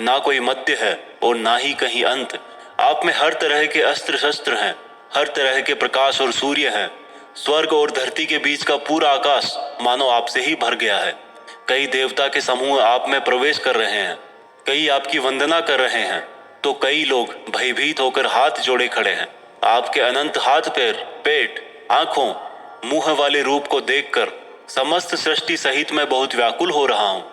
ना कोई मध्य है और ना ही कहीं अंत। आप में हर तरह के अस्त्र शस्त्र हैं, हर तरह के प्रकाश और सूर्य हैं। स्वर्ग और धरती के बीच का पूरा आकाश मानो आपसे ही भर गया है। कई देवता के समूह आप में प्रवेश कर रहे हैं, कई आपकी वंदना कर रहे हैं, तो कई लोग भयभीत होकर हाथ जोड़े खड़े हैं। आपके अनंत हाथ पैर, पेट, आंखों, मुंह वाले रूप को देखकर समस्त सृष्टि सहित मैं बहुत व्याकुल हो रहा हूँ।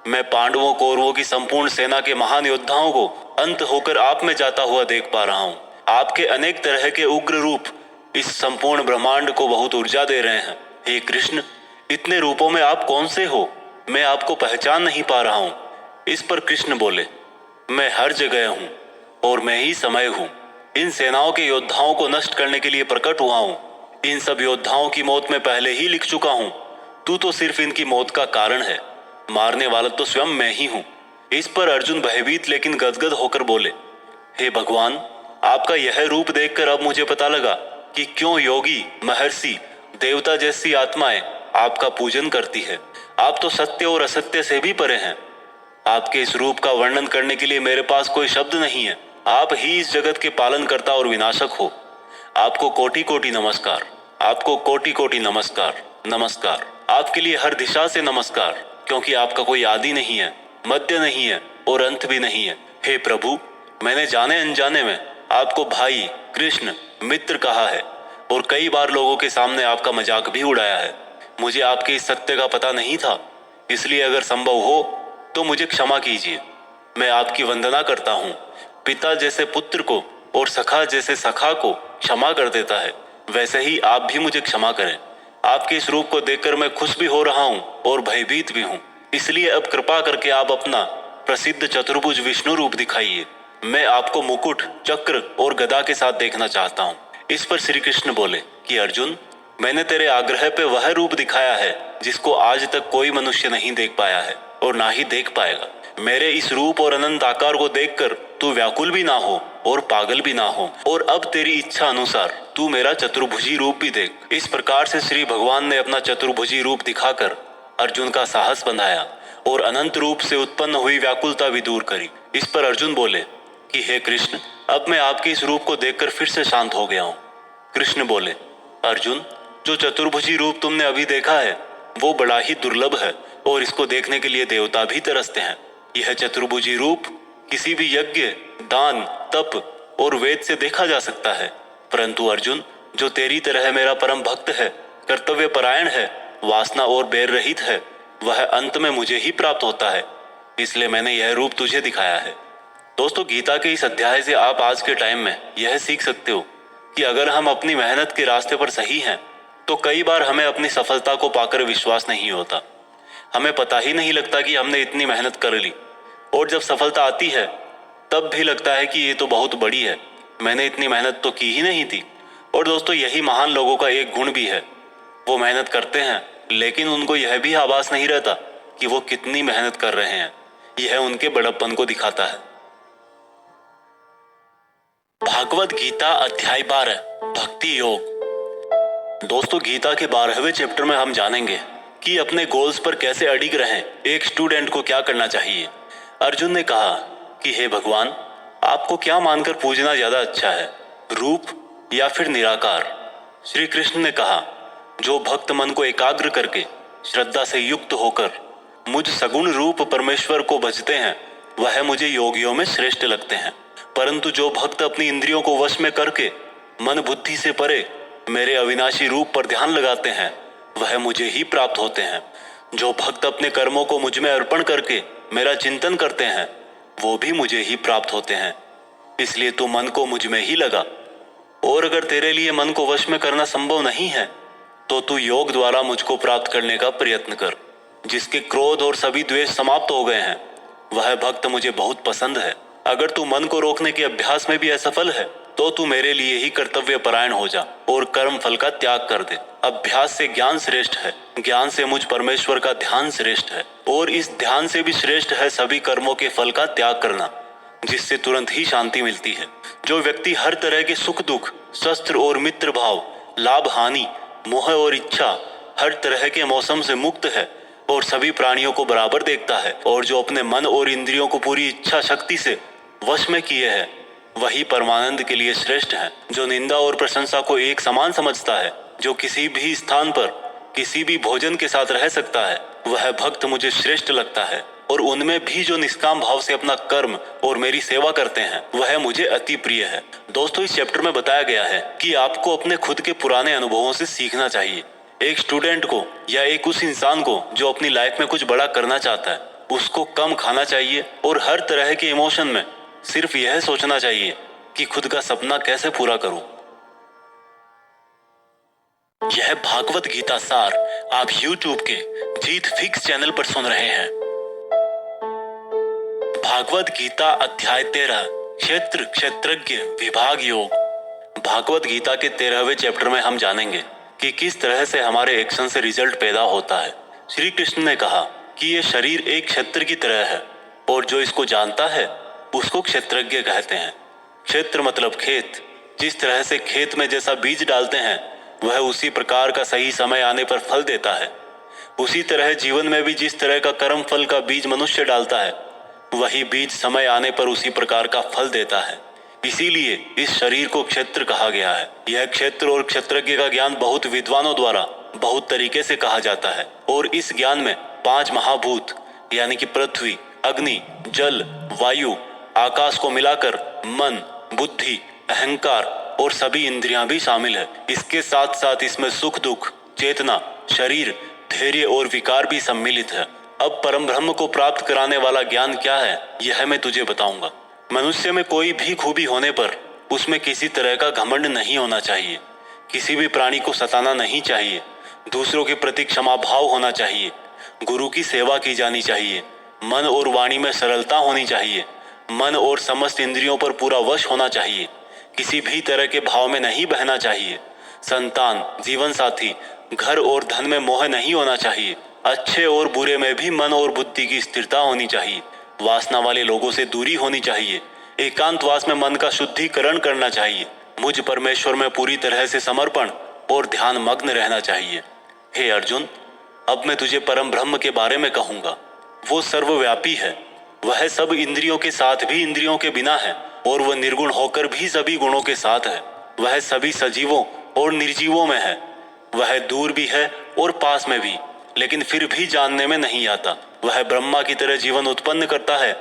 मैं पांडवों, कौरवों की संपूर्ण सेना के महान योद्धाओं को अंत होकर आप में जाता हुआ देख पा रहा हूँ। आपके अनेक तरह के उग्र रूप इस संपूर्ण ब्रह्मांड को बहुत ऊर्जा दे रहे हैं। हे कृष्ण, इतने रूपों में आप कौन से हो? मैं आपको पहचान नहीं पा रहा हूँ। इस पर कृष्ण बोले, मैं हर जगह हूँ और मैं ही समय हूँ। इन सेनाओं के योद्धाओं को नष्ट करने के लिए प्रकट हुआ हूँ। इन सब योद्धाओं की मौत मैं पहले ही लिख चुका हूँ। तू तो सिर्फ इनकी मौत का कारण है, मारने वाला तो स्वयं मैं ही हूँ। इस पर अर्जुन भयभीत लेकिन गदगद होकर बोले, हे भगवान, आपका यह रूप देखकर अब मुझे पता लगा कि क्यों योगी, महर्षि, देवता जैसी आत्माएं आपका पूजन करती है। आप तो सत्य और असत्य से भी परे हैं। आपके इस रूप का वर्णन करने के लिए मेरे पास कोई शब्द नहीं है। आप ही इस जगत के पालनकर्ता और विनाशक हो। आपको कोटि कोटि नमस्कार, आपको कोटि कोटि नमस्कार, नमस्कार। आपके लिए हर दिशा से नमस्कार, क्योंकि आपका कोई आदि नहीं है, मध्य नहीं है और अंत भी नहीं है। हे प्रभु, मैंने जाने अनजाने में आपको भाई, कृष्ण, मित्र कहा है और कई बार लोगों के सामने आपका मजाक भी उड़ाया है। मुझे आपके इस सत्य का पता नहीं था, इसलिए अगर संभव हो तो मुझे क्षमा कीजिए। मैं आपकी वंदना करता हूँ। पिता जैसे पुत्र को और सखा जैसे सखा को क्षमा कर देता है, वैसे ही आप भी मुझे क्षमा करें। आपके इस रूप को देखकर मैं खुश भी हो रहा हूँ और भयभीत भी हूँ, इसलिए अब कृपा करके आप अपना प्रसिद्ध चतुर्भुज विष्णु रूप दिखाइए। मैं आपको मुकुट, चक्र और गदा के साथ देखना चाहता हूँ। इस पर श्री कृष्ण बोले कि अर्जुन, मैंने तेरे आग्रह पे वह रूप दिखाया है जिसको आज तक कोई मनुष्य नहीं देख पाया है और ना ही देख पाएगा। मेरे इस रूप और अनंत आकार को देखकर तू व्याकुल भी ना हो और पागल भी ना हो, और अब तेरी इच्छा अनुसार तू मेरा चतुर्भुजी रूप भी देख। इस प्रकार से श्री भगवान ने अपना चतुर्भुजी रूप दिखाकर अर्जुन का साहस बंधाया और अनंत रूप से उत्पन्न हुई व्याकुलता भी दूर करी। इस पर अर्जुन बोले कि हे कृष्ण, अब मैं आपके इस रूप को देखकर फिर से शांत हो गया हूँ। कृष्ण बोले, अर्जुन, जो चतुर्भुजी रूप तुमने अभी देखा है वो बड़ा ही दुर्लभ है और इसको देखने के लिए देवता भी तरसते हैं। यह चतुर्भुजी रूप किसी भी यज्ञ, दान, तप और वेद से देखा जा सकता है, परंतु अर्जुन, जो तेरी तरह मेरा परम भक्त है, कर्तव्य परायण है, वासना और बैर रहित है, वह अंत में मुझे ही प्राप्त होता है। इसलिए मैंने यह रूप तुझे दिखाया है। दोस्तों, गीता के इस अध्याय से आप आज के टाइम में यह सीख सकते हो कि अगर हम अपनी मेहनत के रास्ते पर सही हैं तो कई बार हमें अपनी सफलता को पाकर विश्वास नहीं होता। हमें पता ही नहीं लगता कि हमने इतनी मेहनत कर ली, और जब सफलता आती है तब भी लगता है कि ये तो बहुत बड़ी है, मैंने इतनी मेहनत तो की ही नहीं थी। और दोस्तों यही महान लोगों का एक गुण भी है, वो मेहनत करते हैं लेकिन उनको यह भी आभास नहीं रहता कि वो कितनी मेहनत कर रहे हैं। यह उनके बड़प्पन को दिखाता है। भागवत गीता अध्याय 12 भक्ति योग। दोस्तों गीता के 12वें चैप्टर में हम जानेंगे कि अपने गोल्स पर कैसे अडिग रहें, एक स्टूडेंट को क्या करना चाहिए। अर्जुन ने कहा कि हे भगवान, आपको क्या मानकर पूजना ज्यादा अच्छा है, रूप या फिर निराकार। श्री कृष्ण ने कहा, जो भक्त मन को एकाग्र करके श्रद्धा से युक्त होकर मुझ सगुण रूप परमेश्वर को भजते हैं, वह मुझे योगियों में श्रेष्ठ लगते हैं। परंतु जो भक्त अपनी इंद्रियों को वश में करके मन बुद्धि से परे मेरे अविनाशी रूप पर ध्यान लगाते हैं, वह मुझे ही प्राप्त होते हैं। जो भक्त अपने कर्मों को मुझ में अर्पण करके मेरा चिंतन करते हैं, वो भी मुझे ही प्राप्त होते हैं। इसलिए तू मन को मुझ में ही लगा, और अगर तेरे लिए मन को वश में करना संभव नहीं है तो तू योग द्वारा मुझको प्राप्त करने का प्रयत्न कर। जिसके क्रोध और सभी द्वेष समाप्त हो गए हैं, वह भक्त मुझे बहुत पसंद है। अगर तू मन को रोकने के अभ्यास में भी असफल है तो तू मेरे लिए ही कर्तव्य परायण हो जा और कर्म फल का त्याग कर दे। अभ्यास से ज्ञान श्रेष्ठ है, ज्ञान से मुझ परमेश्वर का ध्यान श्रेष्ठ है, और इस ध्यान से भी श्रेष्ठ है सभी कर्मों के फल का त्याग करना, जिससे तुरंत ही शांति मिलती है। जो व्यक्ति हर तरह के सुख दुख, शस्त्र और मित्र भाव, लाभ हानि, मोह और इच्छा, हर तरह के मौसम से मुक्त है और सभी प्राणियों को बराबर देखता है, और जो अपने मन और इंद्रियों को पूरी इच्छा शक्ति से वश में किए है, वही परमानंद के लिए श्रेष्ठ है। जो निंदा और प्रशंसा को एक समान समझता है, जो किसी भी स्थान पर किसी भी भोजन के साथ रह सकता है, वह भक्त मुझे श्रेष्ठ लगता है। और उनमें भी जो निष्काम भाव से अपना कर्म और मेरी सेवा करते हैं, वह मुझे अति प्रिय है। दोस्तों इस चैप्टर में बताया गया है कि आपको अपने खुद के पुराने अनुभवों से सीखना चाहिए। एक स्टूडेंट को या एक उस इंसान को जो अपनी लाइफ में कुछ बड़ा करना चाहता है, उसको कम खाना चाहिए और हर तरह के इमोशन में सिर्फ यह सोचना चाहिए कि खुद का सपना कैसे पूरा करूं। यह भागवत गीता सार आप YouTube के जीत फिक्स चैनल पर सुन रहे हैं। भागवत गीता अध्याय 13 क्षेत्र क्षेत्रज्ञ विभाग योग। भागवत गीता के 13वें चैप्टर में हम जानेंगे कि किस तरह से हमारे एक्शन से रिजल्ट पैदा होता है। श्री कृष्ण ने कहा कि यह शरीर एक क्षेत्र की तरह है, और जो इसको जानता है उसको क्षेत्रज्ञ कहते हैं। क्षेत्र मतलब खेत। जिस तरह से खेत में जैसा बीज डालते हैं, वह उसी प्रकार का सही समय आने पर फल देता है। उसी तरह जीवन में भी जिस तरह का कर्म फल का बीज मनुष्य डालता है, वही बीज समय आने पर उसी प्रकार का फल देता है। इसीलिए इस शरीर को क्षेत्र कहा गया है। यह क्षेत्र और क्षेत्रज्ञ का ज्ञान बहुत विद्वानों द्वारा बहुत तरीके से कहा जाता है, और इस ज्ञान में 5 महाभूत यानी कि पृथ्वी, अग्नि, जल, वायु, आकाश को मिलाकर मन, बुद्धि, अहंकार और सभी इंद्रियां भी शामिल है। इसके साथ साथ इसमें सुख दुख, चेतना, शरीर, धैर्य और विकार भी सम्मिलित है। अब परम ब्रह्म को प्राप्त कराने वाला ज्ञान क्या है, यह मैं तुझे बताऊंगा। मनुष्य में कोई भी खूबी होने पर उसमें किसी तरह का घमंड नहीं होना चाहिए। किसी भी प्राणी को सताना नहीं चाहिए। दूसरों के प्रति क्षमा भाव होना चाहिए। गुरु की सेवा की जानी चाहिए। मन और वाणी में सरलता होनी चाहिए। मन और समस्त इंद्रियों पर पूरा वश होना चाहिए। किसी भी तरह के भाव में नहीं बहना चाहिए। संतान, जीवन साथी, घर और धन में मोह नहीं होना चाहिए। अच्छे और बुरे में भी मन और बुद्धि की स्थिरता होनी चाहिए। वासना वाले लोगों से दूरी होनी चाहिए। एकांतवास में मन का शुद्धिकरण करना चाहिए। मुझ परमेश्वर में पूरी तरह से समर्पण और ध्यान मग्न रहना चाहिए। हे अर्जुन, अब मैं तुझे परम ब्रह्म के बारे में कहूंगा। वो सर्वव्यापी है। वह सब इंद्रियों के साथ भी इंद्रियों के बिना है, और वह निर्गुण होकर भी सभी गुणों के साथ है। वह सभी सजीवों और निर्जीवों में है। वह दूर भी है और पास में भी, लेकिन फिर भी जानने में नहीं आता। वह ब्रह्मा की तरह जीवन उत्पन्न करता है,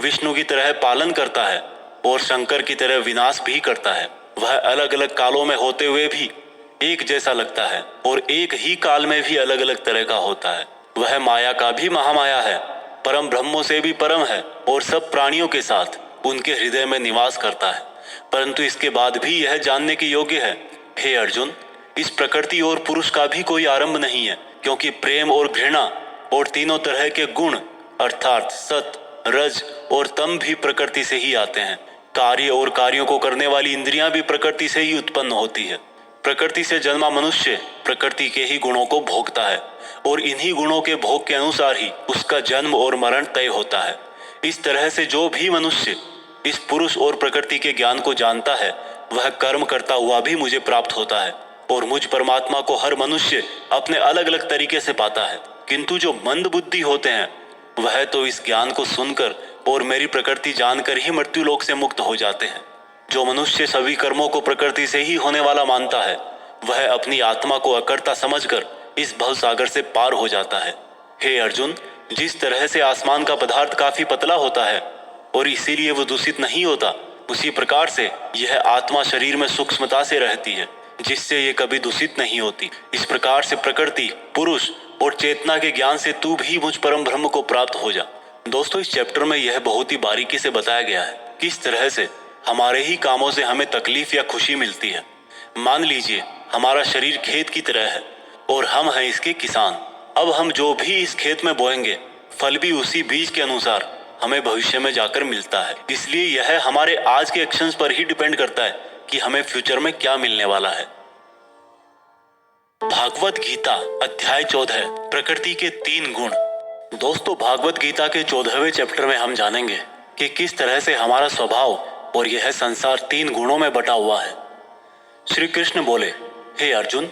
विष्णु की तरह पालन करता है, और शंकर की तरह विनाश भी करता है। वह अलग अलग कालों में होते हुए भी एक जैसा लगता है, और एक ही काल में भी अलग अलग तरह का होता है। वह माया का भी महामाया है, परम ब्रह्मों से भी परम है, और सब प्राणियों के साथ उनके हृदय में निवास करता है। परंतु इसके बाद भी यह जानने के योग्य है, हे अर्जुन, इस प्रकृति और पुरुष का भी कोई आरंभ नहीं है, क्योंकि प्रेम और घृणा और तीनों तरह के गुण अर्थात सत, रज और तम भी प्रकृति से ही आते हैं। कार्य और कार्यों को करने वाली इंद्रियां भी प्रकृति से ही उत्पन्न होती है। प्रकृति से जन्मा मनुष्य प्रकृति के ही गुणों को भोगता है और इन्हीं गुणों के भोग के अनुसार ही उसका जन्म और मरण तय होता है। इस तरह से जो भी मनुष्य इस पुरुष और प्रकृति के ज्ञान को जानता है वह कर्म करता हुआ भी मुझे प्राप्त होता है और मुझ परमात्मा को हर मनुष्य अपने अलग अलग तरीके से पाता है। किंतु जो मंद बुद्धि होते हैं वह तो इस ज्ञान को सुनकर और मेरी प्रकृति जानकर ही मृत्यु लोक से मुक्त हो जाते हैं। जो मनुष्य सभी कर्मों को प्रकृति से ही होने वाला मानता है वह अपनी आत्मा को अकर्ता समझकर इस भव सागर से पार हो जाता है। हे अर्जुन, जिस तरह से आसमान का पदार्थ काफी पतला होता है और इसीलिए वो दूषित नहीं होता, उसी प्रकार से यह आत्मा शरीर में सूक्ष्मता से रहती है जिससे ये कभी दूषित नहीं होती। इस प्रकार से प्रकृति, पुरुष और चेतना के ज्ञान से तू भी मुझ परम ब्रह्म को प्राप्त हो जा। दोस्तों, इस चैप्टर में यह बहुत ही बारीकी से बताया गया है किस तरह से हमारे ही कामों से हमें तकलीफ या खुशी मिलती है। मान लीजिए हमारा शरीर खेत की तरह है और हम हैं इसके किसान। अब हम जो भी इस खेत में बोएंगे फल भी उसी बीज के अनुसार हमें भविष्य में जाकर मिलता है। इसलिए यह हमारे आज के एक्शंस पर ही डिपेंड करता है कि हमें फ्यूचर में क्या मिलने वाला है। भागवत गीता अध्याय 14 प्रकृति के 3 गुण। दोस्तों, भागवत गीता के 14वें चैप्टर में हम जानेंगे कि किस तरह से हमारा स्वभाव और यह संसार 3 गुणों में बटा हुआ है। श्री कृष्ण बोले, हे अर्जुन,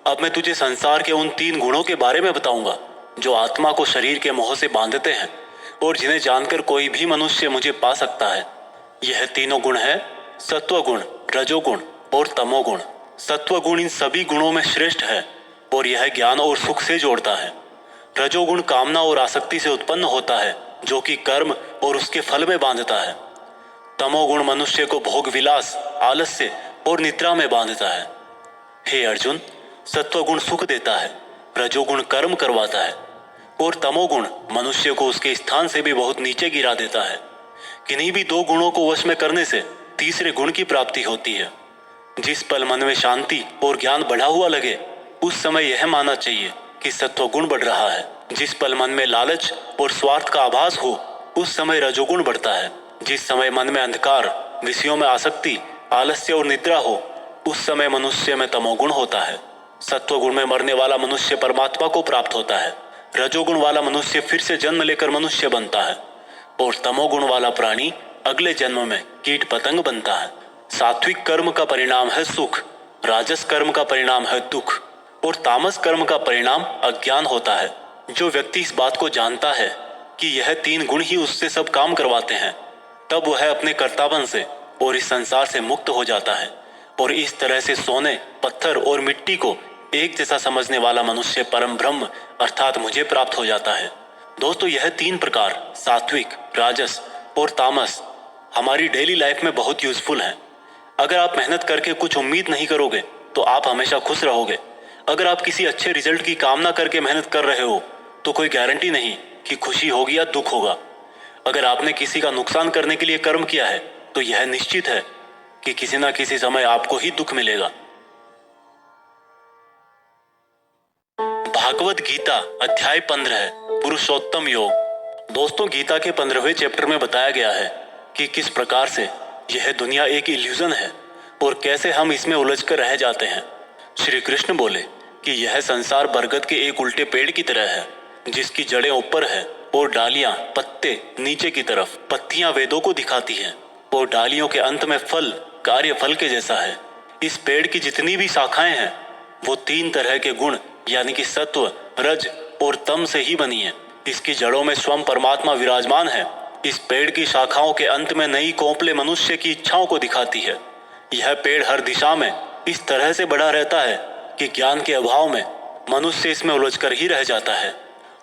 अब मैं तुझे संसार के उन 3 गुणों के बारे में बताऊंगा जो आत्मा को शरीर के मोह से बांधते हैं और जिन्हें जानकर कोई भी मनुष्य मुझे पा सकता है। यह तीनों गुण है सत्वगुण, रजोगुण और तमोगुण। सत्वगुण इन सभी गुणों में श्रेष्ठ है और यह ज्ञान और सुख से जोड़ता है। रजोगुण कामना और आसक्ति से उत्पन्न होता है जो कि कर्म और उसके फल में बांधता है। तमोगुण मनुष्य को भोग विलास, आलस्य और निद्रा में बांधता है। हे अर्जुन, सत्वगुण सुख देता है, रजोगुण कर्म करवाता है और तमोगुण मनुष्य को उसके स्थान से भी बहुत नीचे गिरा देता है। किन्हीं भी 2 गुणों को वश में करने से तीसरे गुण की प्राप्ति होती है। जिस पल मन में शांति और ज्ञान बढ़ा हुआ लगे उस समय यह मानना चाहिए कि सत्वगुण बढ़ रहा है। जिस पल मन में लालच और स्वार्थ का आभास हो उस समय रजोगुण बढ़ता है। जिस समय मन में अंधकार, विषयों में आसक्ति, आलस्य और निद्रा हो उस समय मनुष्य में तमोगुण होता है। सत्वगुण में मरने वाला मनुष्य परमात्मा को प्राप्त होता है। रजोगुण वाला मनुष्य फिर से जन्म लेकर मनुष्य बनता है और तमोगुण वाला प्राणी अगले जन्म में कीट पतंग बनता है। सात्विक कर्म का परिणाम है सुख, राजस कर्म का परिणाम है दुख और तामस कर्म का परिणाम अज्ञान होता है। जो व्यक्ति इस बात को जानता है कि यह 3 गुण ही उससे सब काम करवाते हैं, तब वह अपने कर्तापन से और इस संसार से मुक्त हो जाता है और इस तरह से सोने, पत्थर और मिट्टी को एक जैसा समझने वाला मनुष्य परम ब्रह्म अर्थात मुझे प्राप्त हो जाता है। दोस्तों, यह 3 प्रकार सात्विक, राजस और तामस हमारी डेली लाइफ में बहुत यूजफुल हैं। अगर आप मेहनत करके कुछ उम्मीद नहीं करोगे तो आप हमेशा खुश रहोगे। अगर आप किसी अच्छे रिजल्ट की कामना करके मेहनत कर रहे हो तो कोई गारंटी नहीं कि खुशी होगी या दुख होगा। अगर आपने किसी का नुकसान करने के लिए कर्म किया है तो यह निश्चित है कि किसी न किसी समय आपको ही दुख मिलेगा। भागवत गीता अध्याय 15 पुरुषोत्तम योग। दोस्तों, गीता के 15वें चैप्टर में बताया गया है कि किस प्रकार से यह दुनिया एक इल्यूजन है और कैसे हम इसमें उलझकर रह जाते हैं। श्री कृष्ण बोले कि यह संसार बरगद के एक उल्टे पेड़ की तरह है जिसकी जड़ें ऊपर है और डालियां, पत्ते नीचे की तरफ। पत्तियां वेदों को दिखाती हैं और डालियों के अंत में फल कार्य फल के जैसा है। इस पेड़ की जितनी भी शाखाएं हैं वो 3 तरह के गुण यानी कि सत्व, रज और तम से ही बनी है। इसकी जड़ों में स्वयं परमात्मा विराजमान है। इस पेड़ की शाखाओं के अंत में नई कोंपले मनुष्य की इच्छाओं को दिखाती है। यह पेड़ हर दिशा में इस तरह से बढ़ा रहता है कि ज्ञान के अभाव में मनुष्य इसमें उलझकर ही रह जाता है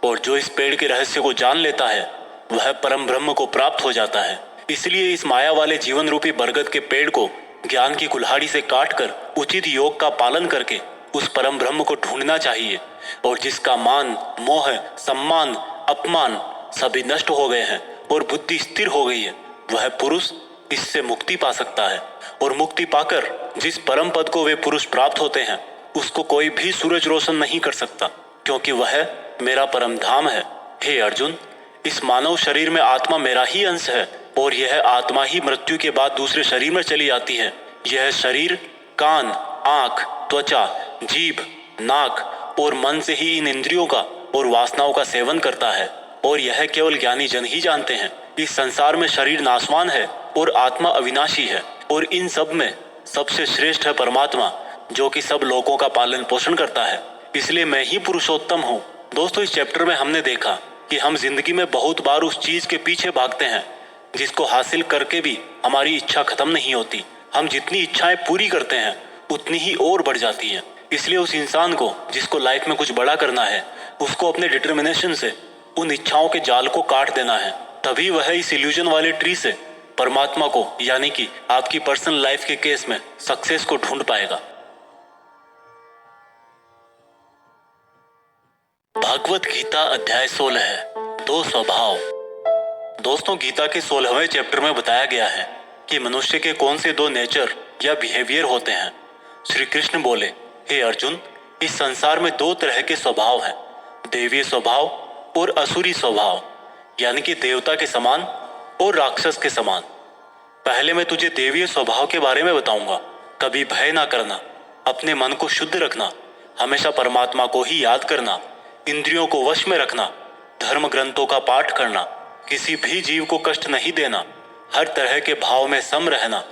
और जो इस पेड़ के रहस्य को जान लेता है वह परम ब्रह्म को प्राप्त हो जाता है। इसलिए इस माया वाले जीवन रूपी बरगद के पेड़ को ज्ञान की कुल्हाड़ी से काटकर उचित योग का पालन करके उस परम ब्रह्म को ढूंढना चाहिए और जिसका मान, मोह, सम्मान, अपमान सभी नष्ट हो गए हैं और बुद्धि स्थिर हो गई है, वह पुरुष इससे मुक्ति पा सकता है। और मुक्ति पाकर जिस परम पद को वे पुरुष प्राप्त होते हैं उसको कोई भी सूरज रोशन नहीं कर सकता, क्योंकि वह मेरा परम धाम है। हे अर्जुन, इस मानव शरीर में आत्मा मेरा ही अंश है और यह आत्मा ही मृत्यु के बाद दूसरे शरीर में चली जाती है। यह शरीर कान, आंख, त्वचा, जीभ, नाक और मन से ही इन इंद्रियों का और वासनाओं का सेवन करता है, और यह केवल ज्ञानी जन ही जानते हैं। इस संसार में शरीर नाशवान है और आत्मा अविनाशी है, और इन सब में सबसे श्रेष्ठ है परमात्मा, जो कि सब लोगों का पालन पोषण करता है। इसलिए मैं ही पुरुषोत्तम हूँ। दोस्तों, इस चैप्टर में हमने देखा कि हम जिंदगी में बहुत बार उस चीज के पीछे भागते हैं जिसको हासिल करके भी हमारी इच्छा खत्म नहीं होती। हम जितनी इच्छाएं पूरी करते हैं उतनी ही और बढ़ जाती है। इसलिए उस इंसान को जिसको लाइफ में कुछ बड़ा करना है, उसको अपने डिटर्मिनेशन से उन इच्छाओं के जाल को काट देना है। तभी वह इस इल्यूजन वाले ट्री से परमात्मा को, यानी कि आपकी पर्सनल लाइफ के केस में सक्सेस को ढूंढ पाएगा। भागवत गीता अध्याय 16 है, 2 स्वभाव। दोस्तों, गीता के 16वें चैप्टर में बताया गया है कि मनुष्य के कौन से 2 नेचर या बिहेवियर होते हैं। श्री कृष्ण बोले, हे अर्जुन, इस संसार में 2 तरह के स्वभाव हैं, देवीय स्वभाव और असुरी स्वभाव, यानी कि देवता के समान और राक्षस के समान। पहले मैं तुझे देवीय स्वभाव के बारे में बताऊंगा। कभी भय ना करना, अपने मन को शुद्ध रखना, हमेशा परमात्मा को ही याद करना, इंद्रियों को वश में रखना, धर्म ग्रंथों का पाठ करना, किसी भी जीव को कष्ट नहीं देना, हर तरह के भाव में सम रहना,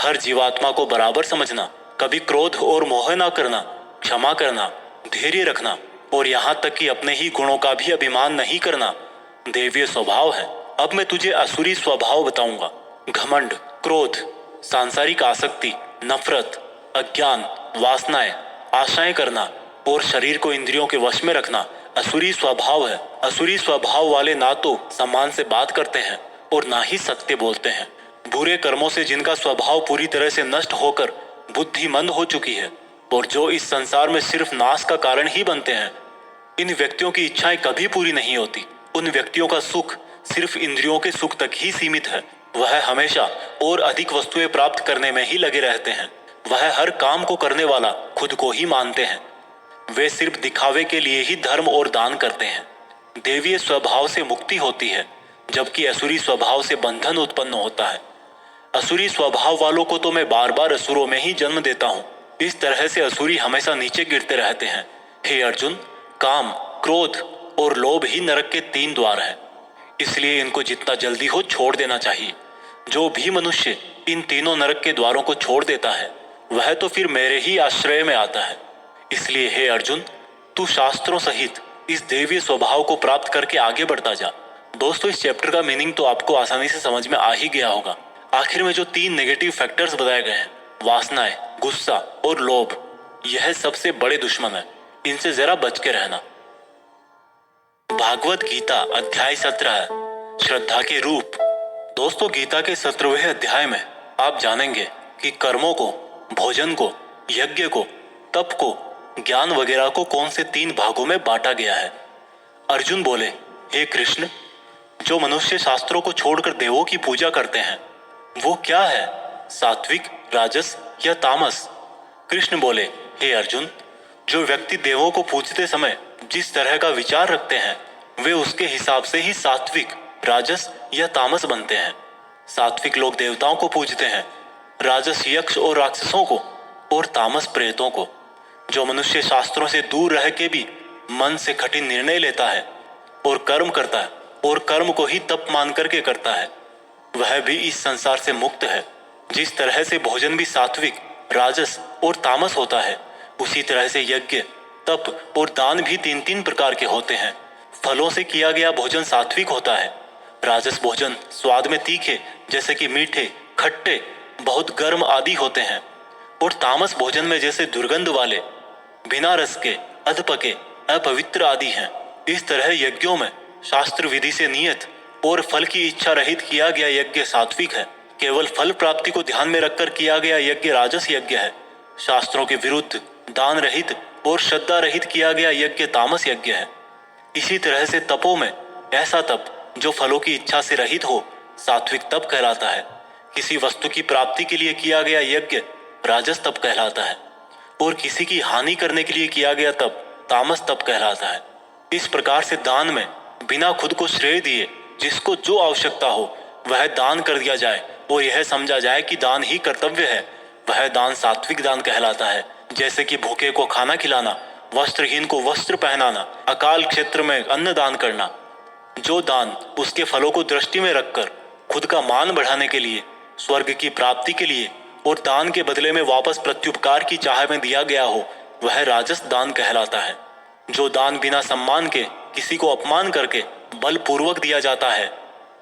हर जीवात्मा को बराबर समझना, कभी क्रोध और मोह ना करना, क्षमा करना, धैर्य रखना, और यहाँ तक कि अपने ही गुणों का भी अभिमान नहीं करना देवीय स्वभाव है। अब मैं तुझे असुरी स्वभाव बताऊंगा। घमंड, क्रोध, सांसारिक आसक्ति, नफरत, अज्ञान, वासनाएं, आशाएं करना और शरीर को इंद्रियों के वश में रखना असुरी स्वभाव है। असुरी स्वभाव वाले ना तो सम्मान से बात करते हैं और ना ही सत्य बोलते हैं। बुरे कर्मों से जिनका स्वभाव पूरी तरह से नष्ट होकर बुद्धिमंद हो चुकी है और जो इस संसार में सिर्फ नाश का कारण ही बनते हैं, इन व्यक्तियों की इच्छाएं कभी पूरी नहीं होती। उन व्यक्तियों का सुख सिर्फ इंद्रियों के सुख तक ही सीमित है। वह हमेशा और अधिक वस्तुएं प्राप्त करने में ही लगे रहते हैं। वह हर काम को करने वाला खुद को ही मानते हैं। वे सिर्फ दिखावे के लिए ही धर्म और दान करते हैं। देवीय स्वभाव से मुक्ति होती है, जबकि असुरी स्वभाव से बंधन उत्पन्न होता है। असुरी स्वभाव वालों को तो मैं बार बार असुरों में ही जन्म देता हूँ। इस तरह से असुरी हमेशा नीचे गिरते रहते हैं। हे अर्जुन, काम, क्रोध और लोभ ही नरक के 3 द्वार हैं। इसलिए इनको जितना जल्दी हो छोड़ देना चाहिए। जो भी मनुष्य इन तीनों नरक के द्वारों को छोड़ देता है, वह तो फिर मेरे ही आश्रय में आता है। इसलिए हे अर्जुन, तू शास्त्रों सहित इस देवीय स्वभाव को प्राप्त करके आगे बढ़ता जा। दोस्तों, इस चैप्टर का मीनिंग तो आपको आसानी से समझ में आ ही गया होगा। आखिर में जो 3 नेगेटिव फैक्टर्स बताए गए हैं, वासनाएं, गुस्सा और लोभ, यह सबसे बड़े दुश्मन है। इनसे जरा बच के रहना। भागवत गीता अध्याय 17, श्रद्धा के रूप। दोस्तों, गीता के 17वें अध्याय में आप जानेंगे कि कर्मों को, भोजन को, यज्ञ को, तप को, ज्ञान वगैरह को कौन से 3 भागों में बांटा गया है। अर्जुन बोले, हे कृष्ण, जो मनुष्य शास्त्रों को छोड़कर देवों की पूजा करते हैं, वो क्या है, सात्विक, राजस या तामस? कृष्ण बोले, हे अर्जुन, जो व्यक्ति देवों को पूजते समय जिस तरह का विचार रखते हैं, वे उसके हिसाब से ही सात्विक, राजस या तामस बनते हैं। सात्विक लोग देवताओं को पूजते हैं, राजस यक्ष और राक्षसों को, और तामस प्रेतों को। जो मनुष्य शास्त्रों से दूर रह के भी मन से कठिन निर्णय लेता है और कर्म करता है और कर्म को ही तप मान करके करता है, वह भी इस संसार से मुक्त है। जिस तरह से भोजन भी सात्विक, राजस और तामस होता है, उसी तरह से यज्ञ, तप और दान भी 3-3 प्रकार के होते हैं। फलों से किया गया भोजन सात्विक होता है। राजस भोजन स्वाद में तीखे, जैसे कि मीठे, खट्टे, बहुत गर्म आदि होते हैं, और तामस भोजन में जैसे दुर्गंध वाले, बिना रस के, अधपके, अपवित्र आदि हैं। इस तरह यज्ञों में शास्त्र विधि से नियत और फल की इच्छा रहित किया गया यज्ञ सात्विक है। केवल फल प्राप्ति को ध्यान में रखकर किया गया यज्ञ राजस यज्ञ है। शास्त्रों के विरुद्ध, दान रहित और श्रद्धा रहित किया गया यज्ञ तामस यज्ञ है। इसी तरह से तपों में ऐसा तप जो फलों की इच्छा से रहित हो, सात्विक तप कहलाता है। किसी वस्तु की प्राप्ति के लिए किया गया यज्ञ राजस तप कहलाता है, और किसी की हानि करने के लिए किया गया तप तामस तप कहलाता है। इस प्रकार से दान में बिना खुद को श्रेय दिए जिसको जो आवश्यकता हो वह दान कर दिया जाए और यह समझा जाए कि दान ही कर्तव्य है, वह दान सात्विक दान कहलाता है। जैसे कि भूखे को खाना खिलाना, वस्त्रहीन को वस्त्र पहनाना, अकाल क्षेत्र में अन्न दान करना। जो दान उसके फलों को दृष्टि में रखकर खुद का मान बढ़ाने के लिए, स्वर्ग की प्राप्ति के लिए और दान के बदले में वापस प्रत्युपकार की चाह में दिया गया हो, वह राजस दान कहलाता है। जो दान बिना सम्मान के किसी को अपमान करके बलपूर्वक दिया जाता है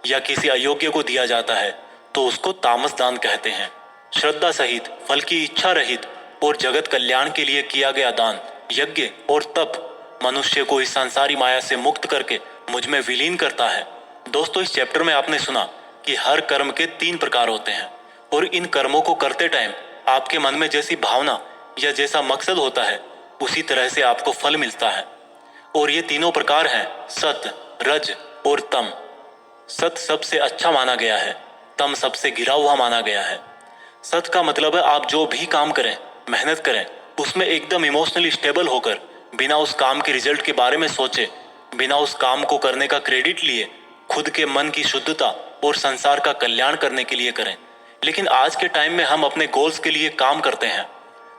या किसी अयोग्य को दिया जाता है तो उसको तामस दान कहते हैं। श्रद्धा सहित, फल की इच्छा रहित और जगत कल्याण के लिए किया गया दान, यज्ञ और तप मनुष्य को इस संसारी माया से मुक्त करके मुझ में विलीन करता है। दोस्तों, इस चैप्टर में आपने सुना कि हर कर्म के 3 प्रकार होते हैं और इन कर्मों को करते टाइम आपके मन में जैसी भावना या जैसा मकसद होता है उसी तरह से आपको फल मिलता है। और ये तीनों प्रकार हैं सत, रज और तम। सत सबसे अच्छा माना गया है, तम सबसे गिरा हुआ माना गया है। सत का मतलब है आप जो भी काम करें, मेहनत करें, उसमें एकदम इमोशनली स्टेबल होकर, बिना उस काम के रिजल्ट के बारे में सोचे, बिना उस काम को करने का क्रेडिट लिए, खुद के मन की शुद्धता और संसार का कल्याण करने के लिए करें। लेकिन आज के टाइम में हम अपने गोल्स के लिए काम करते हैं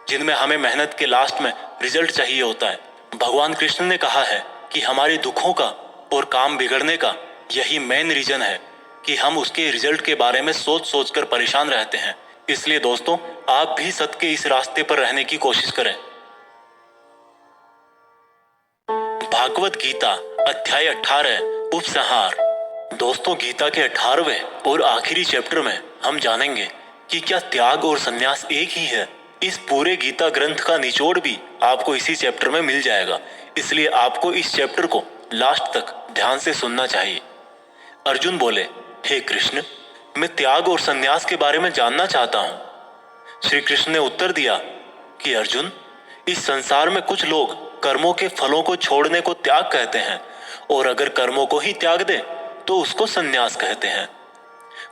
जिनमें हमें मेहनत के लास्ट में रिजल्ट चाहिए होता है। भगवान कृष्ण ने कहा है कि हमारे दुखों का और काम बिगड़ने का यही मेन रीजन है कि हम उसके रिजल्ट के बारे में सोच सोच कर परेशान रहते हैं। इसलिए दोस्तों, आप भी सत्य के इस रास्ते पर रहने की कोशिश करें। भागवत गीता अध्याय 18 उपसंहार। दोस्तों, गीता के 18वें और आखिरी चैप्टर में हम जानेंगे कि क्या त्याग और संन्यास एक ही है। इस पूरे गीता ग्रंथ का निचोड़ भी आपको इसी चैप्टर में मिल जाएगा, इसलिए आपको इस चैप्टर को लास्ट तक ध्यान से सुनना चाहिए। अर्जुन बोले, हे कृष्ण, मैं त्याग और संन्यास के बारे में जानना चाहता हूँ। श्री कृष्ण ने उत्तर दिया कि अर्जुन, इस संसार में कुछ लोग कर्मों के फलों को छोड़ने को त्याग कहते हैं और अगर कर्मों को ही त्याग दे तो उसको संन्यास कहते हैं।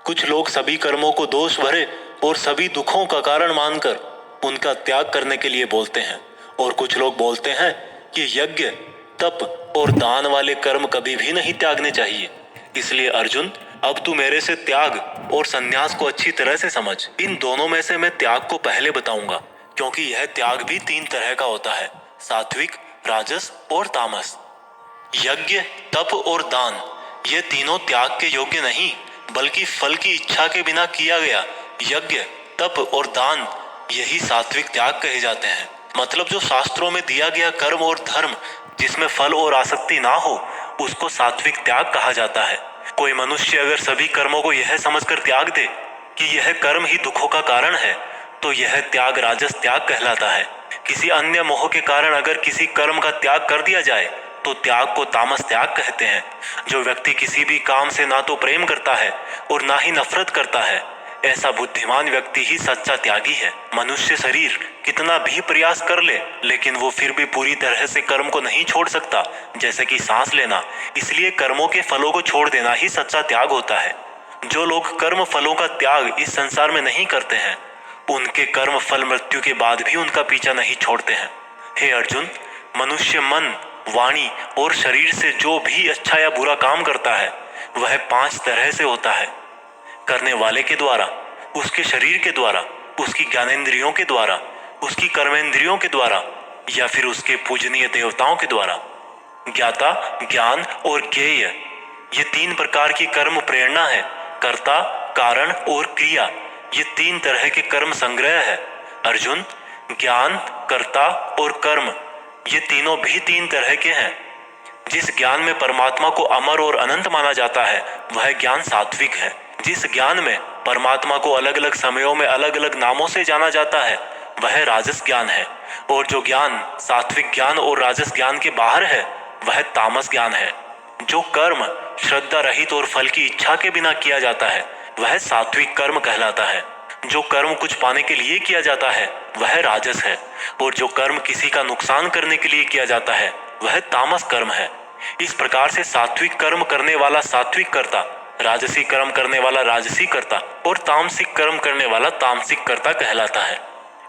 कुछ लोग सभी कर्मों को दोष भरे और सभी दुखों का कारण मानकर उनका त्याग करने के लिए बोलते हैं और कुछ लोग बोलते हैं कि यज्ञ, तप और दान वाले कर्म कभी भी नहीं त्यागने चाहिए। इसलिए अर्जुन, अब तू मेरे से त्याग और संन्यास को अच्छी तरह से समझ। इन दोनों में से मैं त्याग को पहले बताऊंगा, क्योंकि यह त्याग भी 3 तरह का होता है, सात्विक, राजस और तामस। यज्ञ, तप और दान ये तीनों त्याग के योग्य नहीं, बल्कि फल की इच्छा के बिना किया गया यज्ञ, तप और दान यही सात्विक त्याग कहे जाते हैं। मतलब जो शास्त्रों में दिया गया कर्म और धर्म जिसमें फल और आसक्ति ना हो, उसको सात्विक त्याग कहा जाता है। कोई मनुष्य अगर सभी कर्मों को यह समझकर त्याग दे कि यह कर्म ही दुखों का कारण है, तो यह त्याग राजस त्याग कहलाता है। किसी अन्य मोह के कारण अगर किसी कर्म का त्याग कर दिया जाए तो त्याग को तामस त्याग कहते हैं। जो व्यक्ति किसी भी काम से ना तो प्रेम करता है और ना ही नफरत करता है, ऐसा बुद्धिमान व्यक्ति ही सच्चा त्यागी है। मनुष्य शरीर कितना भी प्रयास कर ले, लेकिन वो फिर भी पूरी तरह से कर्म को नहीं छोड़ सकता, जैसे कि सांस लेना। इसलिए कर्मों के फलों को छोड़ देना ही सच्चा त्याग होता है। जो लोग कर्म फलों का त्याग इस संसार में नहीं करते हैं, उनके कर्म फल मृत्यु के बाद भी उनका पीछा नहीं छोड़ते हैं। हे अर्जुन, मनुष्य मन, वाणी और शरीर से जो भी अच्छा या बुरा काम करता है वह 5 तरह से होता है। करने वाले के द्वारा, उसके शरीर के द्वारा, उसकी ज्ञानेंद्रियों के द्वारा, उसकी कर्मेंद्रियों के द्वारा या फिर उसके पूजनीय देवताओं के द्वारा। ज्ञाता, ज्ञान और ज्ञेय ये 3 प्रकार की कर्म प्रेरणा है। कर्ता, कारण और क्रिया ये 3 तरह के कर्म संग्रह है। अर्जुन, ज्ञान, कर्ता और कर्म ये तीनों भी 3 तरह के हैं। जिस ज्ञान में परमात्मा को अमर और अनंत माना जाता है वह ज्ञान सात्विक है। जिस ज्ञान में परमात्मा को अलग अलग समयों में अलग अलग नामों से जाना जाता है वह राजस ज्ञान है। और जो ज्ञान सात्विक ज्ञान और राजस ज्ञान के बाहर है वह तामस ज्ञान है। जो कर्म श्रद्धा रहित और फल की इच्छा के बिना किया जाता है वह सात्विक कर्म कहलाता है। जो कर्म कुछ पाने के लिए किया जाता है वह राजस है और जो कर्म किसी का नुकसान करने के लिए किया जाता है वह तामस कर्म है। इस प्रकार से सात्विक कर्म करने वाला सात्विक कर्ता, राजसी कर्म करने वाला राजसी कर्ता और तामसिक कर्म करने वाला तामसिक कर्ता कहलाता है।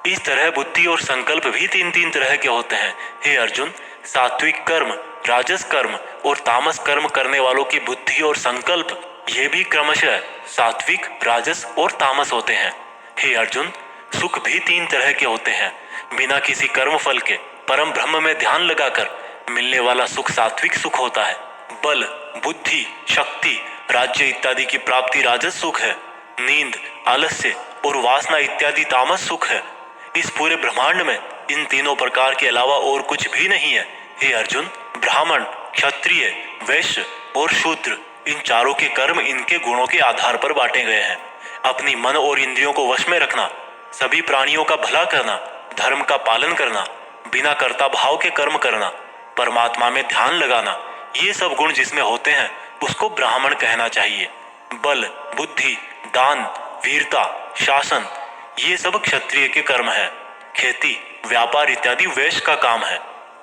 इस तरह बुद्धि और संकल्प भी 3 तरह के होते हैं। हे अर्जुन, सात्विक कर्म, राजस कर्म और तामस कर्म करने वालों की बुद्धि और संकल्प ये भी क्रमशः सात्विक, राजस और तामस होते हैं। हे अर्जुन, सुख भी 3 तरह के होते हैं। बिना किसी कर्म फल के परम ब्रह्म में ध्यान लगाकर मिलने वाला सुख सात्विक सुख होता है। बल, बुद्धि, शक्ति, राज्य इत्यादि की प्राप्ति राजस सुख है। नींद, आलस्य और वासना इत्यादि तामस सुख है। इस पूरे ब्रह्मांड में इन तीनों प्रकार के अलावा और कुछ भी नहीं है। हे अर्जुन, ब्राह्मण, क्षत्रिय, वैश्य और शूद्र, इन चारों के कर्म इनके गुणों के आधार पर बांटे गए हैं। अपनी मन और इंद्रियों को वश में रखना, सभी प्राणियों का भला करना, धर्म का पालन करना, बिना कर्ता भाव के कर्म करना, परमात्मा में ध्यान लगाना, ये सब गुण जिसमें होते हैं उसको ब्राह्मण कहना चाहिए। बल, बुद्धि, दान, वीरता, शासन, ये सब क्षत्रिय के कर्म है। खेती, व्यापार इत्यादि वैश्य का काम है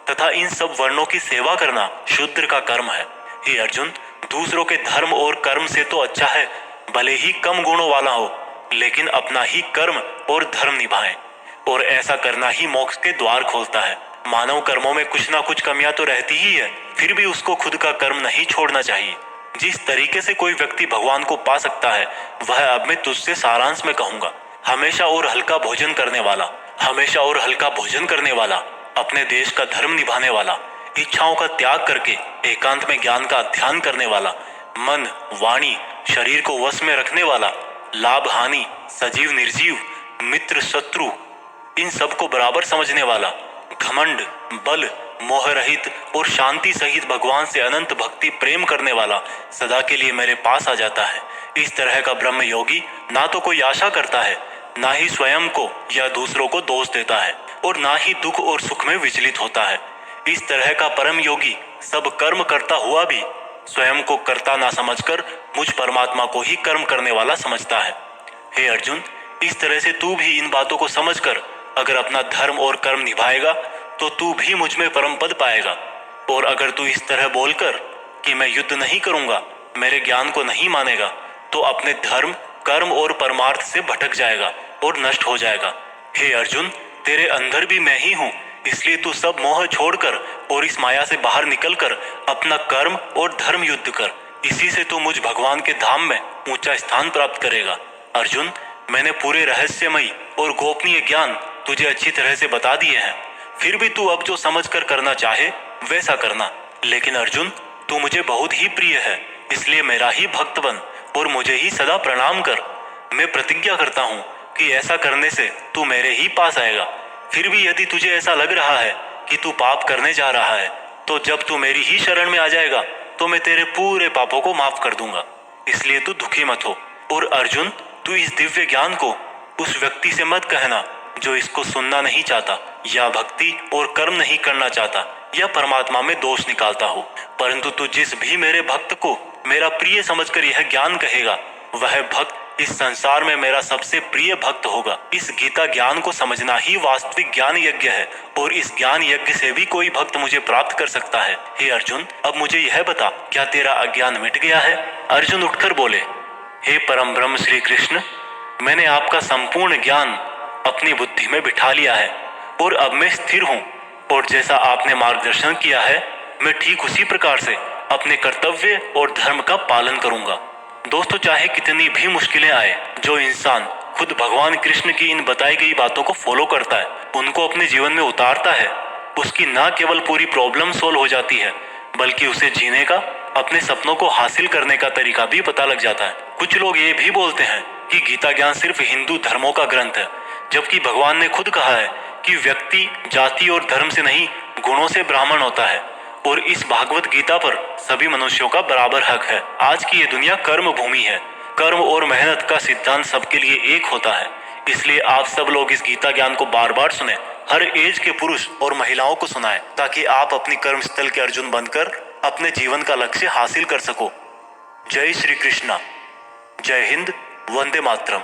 तथा इन सब वर्णों की सेवा करना शूद्र का कर्म है। हे अर्जुन, दूसरों के धर्म और कर्म से तो अच्छा है भले ही कम गुणों वाला हो, लेकिन अपना ही कर्म और धर्म निभाएं, और ऐसा करना ही मोक्ष के द्वार खोलता है। मानव कर्मों में कुछ ना कुछ कमियां तो रहती ही है, फिर भी उसको खुद का कर्म नहीं छोड़ना चाहिए। जिस तरीके से कोई व्यक्ति भगवान को पा सकता है वह अब मैं तुझसे सारांश में कहूंगा। हमेशा और हल्का भोजन करने वाला, हमेशा और हल्का भोजन करने वाला, अपने देश का धर्म निभाने वाला, इच्छाओं का त्याग करके एकांत में ज्ञान का अध्ययन करने वाला, मन, वाणी, शरीर को वश में रखने वाला, लाभ हानि, सजीव निर्जीव, मित्र शत्रु, इन सबको बराबर समझने वाला, घमंड, बल, मोह रहित और शांति सहित भगवान से अनंत भक्ति प्रेम करने वाला सदा के लिए मेरे पास आ जाता है। इस तरह का ब्रह्म योगी ना तो कोई आशा करता है, ना ही स्वयं को या दूसरों को दोष देता है, और ना ही दुख और सुख में विचलित होता है। इस तरह का परम योगी सब कर्म करता हुआ भी स्वयं को कर्ता ना समझकर मुझ परमात्मा को ही कर्म करने वाला समझता है। हे अर्जुन, इस तरह से तू भी इन बातों को समझकर अगर अपना धर्म और कर्म निभाएगा तो तू भी मुझ में परम पद पाएगा। और अगर तू इस तरह बोलकर कि मैं युद्ध नहीं करूंगा, मेरे ज्ञान को नहीं मानेगा, तो अपने धर्म, कर्म और परमार्थ से भटक जाएगा और नष्ट हो जाएगा। हे अर्जुन, तेरे अंदर भी मैं ही हूँ, इसलिए तू सब मोह छोड़कर और इस माया से बाहर निकलकर अपना कर्म और धर्म युद्ध कर। इसी से तू मुझ भगवान के धाम में ऊंचा स्थान प्राप्त करेगा। अर्जुन, मैंने पूरे रहस्यमयी और गोपनीय ज्ञान तुझे अच्छी तरह से बता दिए हैं, फिर भी तू अब जो समझ कर करना चाहे वैसा करना। लेकिन अर्जुन, तू मुझे बहुत ही प्रिय है, इसलिए मेरा ही भक्त बन और मुझे ही सदा प्रणाम कर। मैं प्रतिज्ञा करता हूँ कि ऐसा करने से तू मेरे ही पास आएगा। फिर भी यदि तुझे ऐसा लग रहा है कि तू पाप करने जा रहा है, तो जब तू मेरी ही शरण में आ जाएगा तो मैं तेरे पूरे पापों को माफ कर दूंगा। इसलिए तू दुखी मत हो। और अर्जुन, तू इस दिव्य ज्ञान को उस व्यक्ति से मत कहना जो इसको सुनना नहीं चाहता, या भक्ति और कर्म नहीं करना चाहता, या परमात्मा में दोष निकालता हो। परंतु तू जिस भी मेरे भक्त को मेरा प्रिय समझकर यह ज्ञान कहेगा, वह भक्त इस संसार में मेरा सबसे प्रिय भक्त होगा। इस गीता ज्ञान को समझना ही वास्तविक ज्ञान यज्ञ है, और इस ज्ञान यज्ञ से भी कोई भक्त मुझे प्राप्त कर सकता है। हे अर्जुन, अब मुझे यह बता, क्या तेरा अज्ञान मिट गया है? अर्जुन उठकर बोले, हे परम ब्रह्म श्री कृष्ण, मैंने आपका संपूर्ण ज्ञान अपनी बुद्धि में बिठा लिया है और अब मैं स्थिर हूँ, और जैसा आपने मार्गदर्शन किया है मैं ठीक उसी प्रकार से अपने कर्तव्य और धर्म का पालन करूंगा। दोस्तों, चाहे कितनी भी मुश्किलें आए, जो इंसान खुद भगवान कृष्ण की इन बताई गई बातों को फॉलो करता है, उनको अपने जीवन में उतारता है, उसकी न केवल पूरी प्रॉब्लम सोल्व हो जाती है, बल्कि उसे जीने का, अपने सपनों को हासिल करने का तरीका भी पता लग जाता है। कुछ लोग ये भी बोलते हैं कि गीता ज्ञान सिर्फ हिंदू धर्मों का ग्रंथ है, जबकि भगवान ने खुद कहा है कि व्यक्ति जाति और धर्म से नहीं, गुणों से ब्राह्मण होता है, और इस भागवत गीता पर सभी मनुष्यों का बराबर हक है। आज की ये दुनिया कर्म भूमि है। कर्म और मेहनत का सिद्धांत सबके लिए एक होता है। इसलिए आप सब लोग इस गीता ज्ञान को बार बार सुने, हर एज के पुरुष और महिलाओं को सुनाएं, ताकि आप अपनी कर्म स्थल के अर्जुन बनकर अपने जीवन का लक्ष्य हासिल कर सको। जय श्री कृष्णा, जय हिंद, वंदे मातरम।